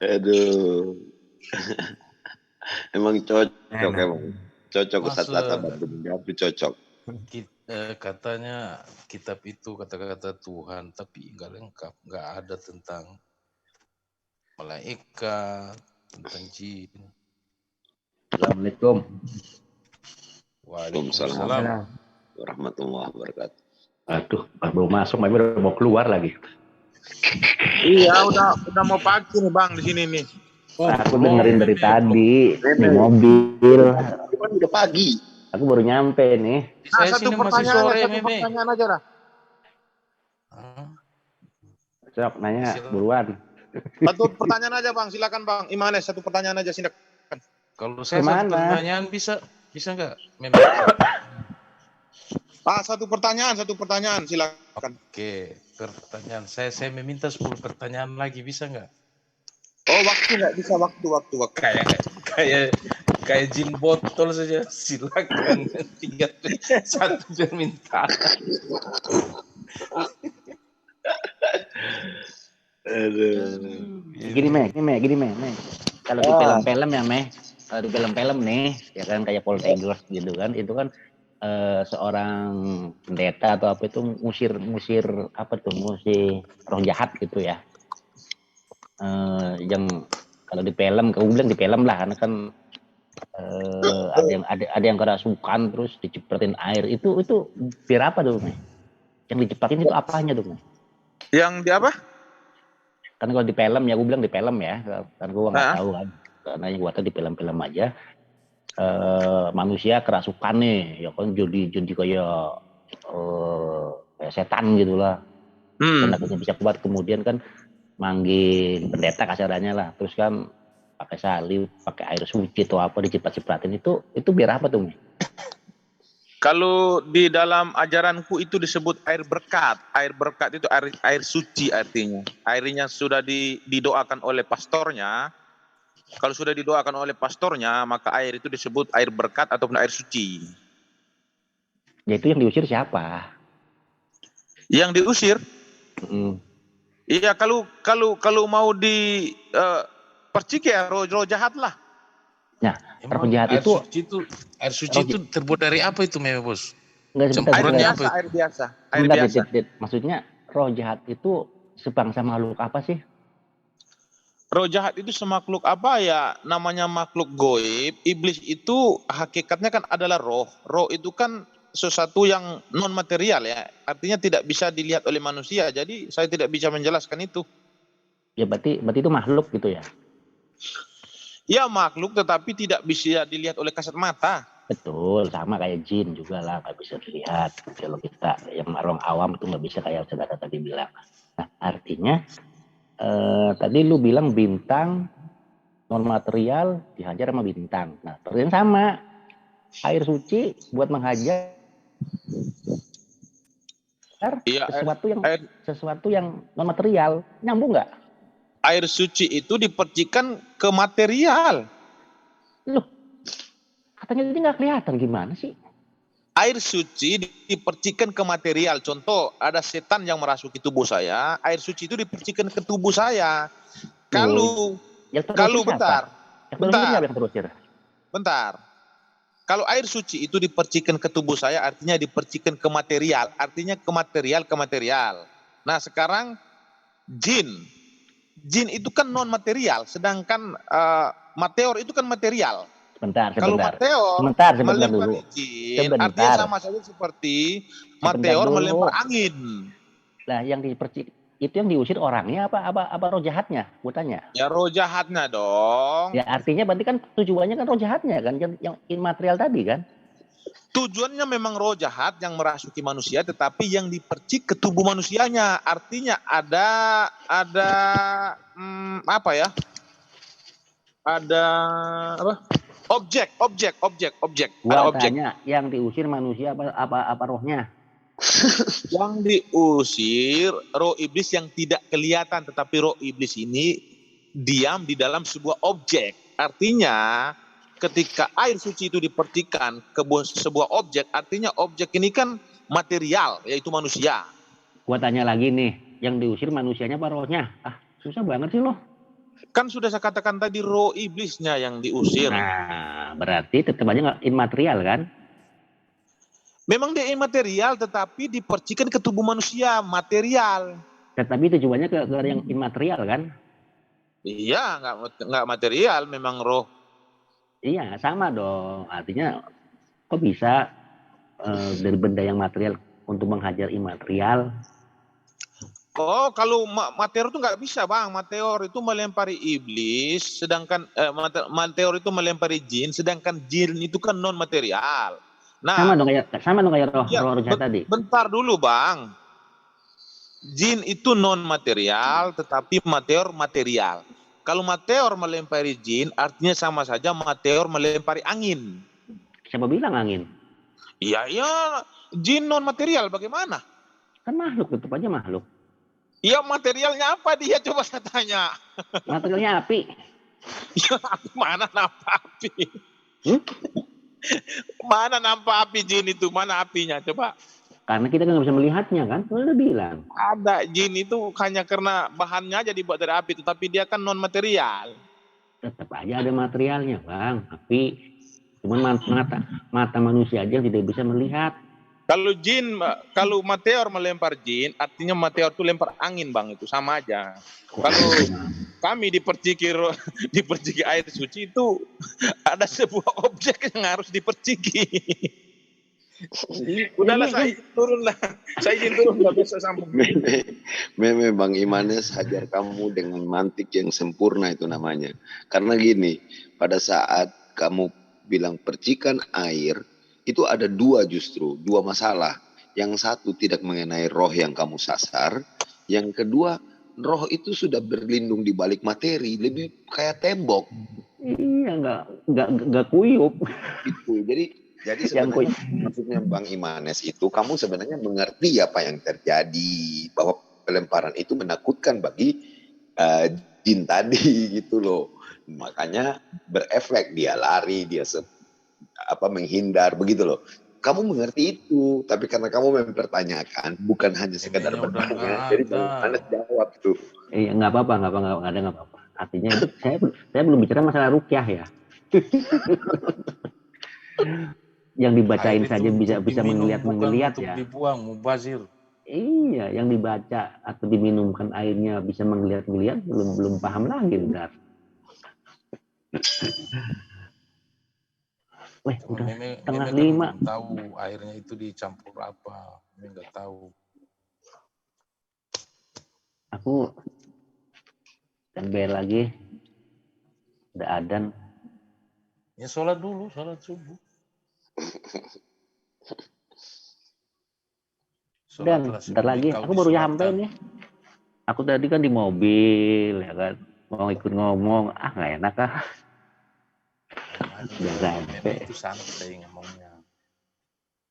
Aduh. Emang cocok Ustaz Tata bantu menjawab, cocok. Katanya kitab itu kata-kata Tuhan, tapi nggak lengkap, nggak ada tentang malaikat, tentang jin. Assalamualaikum. Waalaikumsalam. Warahmatullahi wabarakatuh. Aduh, baru masuk, tapi udah mau keluar lagi. Iya, udah mau pagi nih Bang di sini nih. Aku dengerin dari tadi di mobil. Kan udah pagi. Aku baru nyampe nih. Nah, satu pertanyaan aja lah. Sok nanya buruan. Satu pertanyaan aja Bang, silakan Bang. Imanes, satu pertanyaan aja silakan. Kalau saya satu pertanyaan bisa nggak? Satu pertanyaan silakan. Oke, pertanyaan saya meminta 10 pertanyaan lagi, bisa nggak? Oh, waktu nggak bisa, waktu. Kayak jin botol saja, silakan. 1 permintaan. Gini meh. Kalau di film-film ya meh, kalau di film-film nih, ya kan kayak Poltergeist gitu kan, itu kan seorang pendeta atau apa itu ngusir roh jahat gitu ya. Yang kalau di film, kau bilang di film lah, karena kan ada yang kerasukan terus dicepratin air, itu biar apa tuh meh? Yang dicepratin itu apanya tuh meh? Yang di apa? Kan kalau di film ya, gue bilang di film ya, kan gue nggak tahu kan, karena yang gue tahu di film-film aja, manusia kerasukan nih, ya kan jadi kayak setan gitulah, dan akhirnya bisa kuat, kemudian kan manggil pendeta kasarannya lah, terus kan pakai salib, pakai air suci atau apa diciprat-cipratin, itu biar apa tuh? Kalau di dalam ajaranku itu disebut air berkat. Air berkat itu air suci artinya. Airnya sudah didoakan oleh pastornya. Kalau sudah didoakan oleh pastornya, maka air itu disebut air berkat ataupun air suci. Ya itu yang diusir siapa? Yang diusir? Iya, kalau mau percik ya roh jahat lah. Nah, roh jahat itu air suci itu terbuat dari apa itu memang bos? Air biasa. Maksudnya roh jahat itu sebangsa makhluk apa sih? Roh jahat itu semakhluk apa ya? Namanya makhluk goib. Iblis itu hakikatnya kan adalah roh. Roh itu kan sesuatu yang non material ya. Artinya tidak bisa dilihat oleh manusia. Jadi saya tidak bisa menjelaskan itu. Ya berarti itu makhluk gitu ya? Ya makhluk, tetapi tidak bisa dilihat oleh kasat mata. Betul, sama kayak jin juga lah, nggak bisa dilihat. Kalau kita yang orang awam itu nggak bisa, kayak saudara tadi bilang. Nah, artinya tadi lu bilang bintang non material dihajar sama bintang. Nah, terus sama air suci buat menghajar sesuatu yang non material, nyambung nggak? Air suci itu dipercikan ke material. Loh, katanya tadi nggak kelihatan, gimana sih? Air suci dipercikan ke material. Contoh, ada setan yang merasuki tubuh saya, air suci itu dipercikan ke tubuh saya. Kalau bentar. Kalau air suci itu dipercikan ke tubuh saya, artinya dipercikan ke material. Artinya ke material. Nah, sekarang Jin itu kan non material, sedangkan meteor itu kan material. Kalau meteor melempar jin, artinya sama saja seperti meteor melempar angin. Nah, yang dipercik itu yang diusir orangnya apa roh jahatnya? Gue tanya. Ya roh jahatnya dong. Ya artinya berarti kan tujuannya kan roh jahatnya kan, yang immaterial tadi kan? Tujuannya memang roh jahat yang merasuki manusia, tetapi yang dipercik ke tubuh manusianya. Artinya ada objek. Gua tanya, yang diusir manusia apa rohnya? Yang diusir roh iblis yang tidak kelihatan, tetapi roh iblis ini diam di dalam sebuah objek. Artinya ketika air suci itu dipercikan ke sebuah objek, artinya objek ini kan material, yaitu manusia. Gua tanya lagi nih, yang diusir manusianya apa rohnya? Susah banget sih loh. Kan sudah saya katakan tadi, roh iblisnya yang diusir. Nah, berarti tetap aja nggak immaterial kan? Memang dia immaterial, tetapi dipercikan ke tubuh manusia, material. Tetapi tujuannya ke yang immaterial kan? Iya, nggak material, memang roh. Iya, sama dong. Artinya kok bisa dari benda yang material untuk menghajar imaterial? Oh, kalau meteor itu nggak bisa, Bang. Meteor itu melempari iblis, sedangkan meteor itu melempari jin, sedangkan jin itu kan non material. Sama Nah, dong kayak roh ya, roh saya tadi. bentar dulu, Bang. Jin itu non material, tetapi meteor material. Kalau meteor melempari jin, artinya sama saja meteor melempari angin. Siapa bilang angin? Iya, jin non material bagaimana? Kan makhluk, tetap aja makhluk. Iya, materialnya apa dia, coba saya tanya. Materialnya api. Ya, mana nampak api? Mana nampak api jin itu? Mana apinya? Coba. Karena kita kan nggak bisa melihatnya kan, udah bilang. Ada jin itu hanya karena bahannya aja dibuat dari api, tetapi dia kan non material. Tetap aja ada materialnya, Bang. Tapi cuman mata manusia aja yang tidak bisa melihat. Kalau meteor melempar jin, artinya meteor itu lempar angin, Bang, itu sama aja. Kalau kami diperciki air suci itu ada sebuah objek yang harus diperciki. Udahlah, saya izin turun nggak bisa sambung. Memang Bang Imanes hajar kamu dengan mantik yang sempurna itu namanya. Karena gini, pada saat kamu bilang percikan air, itu ada dua masalah. Yang satu tidak mengenai roh yang kamu sasar, yang kedua roh itu sudah berlindung di balik materi, lebih kayak tembok. Iya, nggak kuyup. Itu. Jadi sebenarnya maksudnya Bang Imanes itu kamu sebenarnya mengerti apa yang terjadi, bahwa pelemparan itu menakutkan bagi jin tadi gitu loh. Makanya berefek, dia lari, dia menghindar begitu loh. Kamu mengerti itu, tapi karena kamu mempertanyakan, bukan hanya sekedar bertanya, jadi Bang Imanes jawab tuh. Iya, nggak apa-apa. Artinya saya belum bicara masalah rukyah ya. Yang dibacain saja bisa menggeliat ya. Dibuang, mubazir. Iya, yang dibaca atau diminumkan airnya bisa menggeliat-geliat, belum paham lagi benar. Udah setengah 5. Belum tahu airnya itu dicampur apa, nggak tahu. Aku tambah lagi, udah adzan. Ya sholat dulu, sholat subuh. Dan bentar lagi, aku baru nyampe nih. Aku tadi kan di mobil, ya kan, mau ikut ngomong, nggak enak ah. Udah sampai. Itu santai ngomongnya.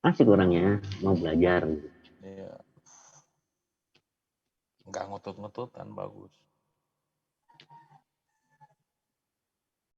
Masih kurangnya, mau belajar. Iya. Nggak ngotot-ngototan, bagus.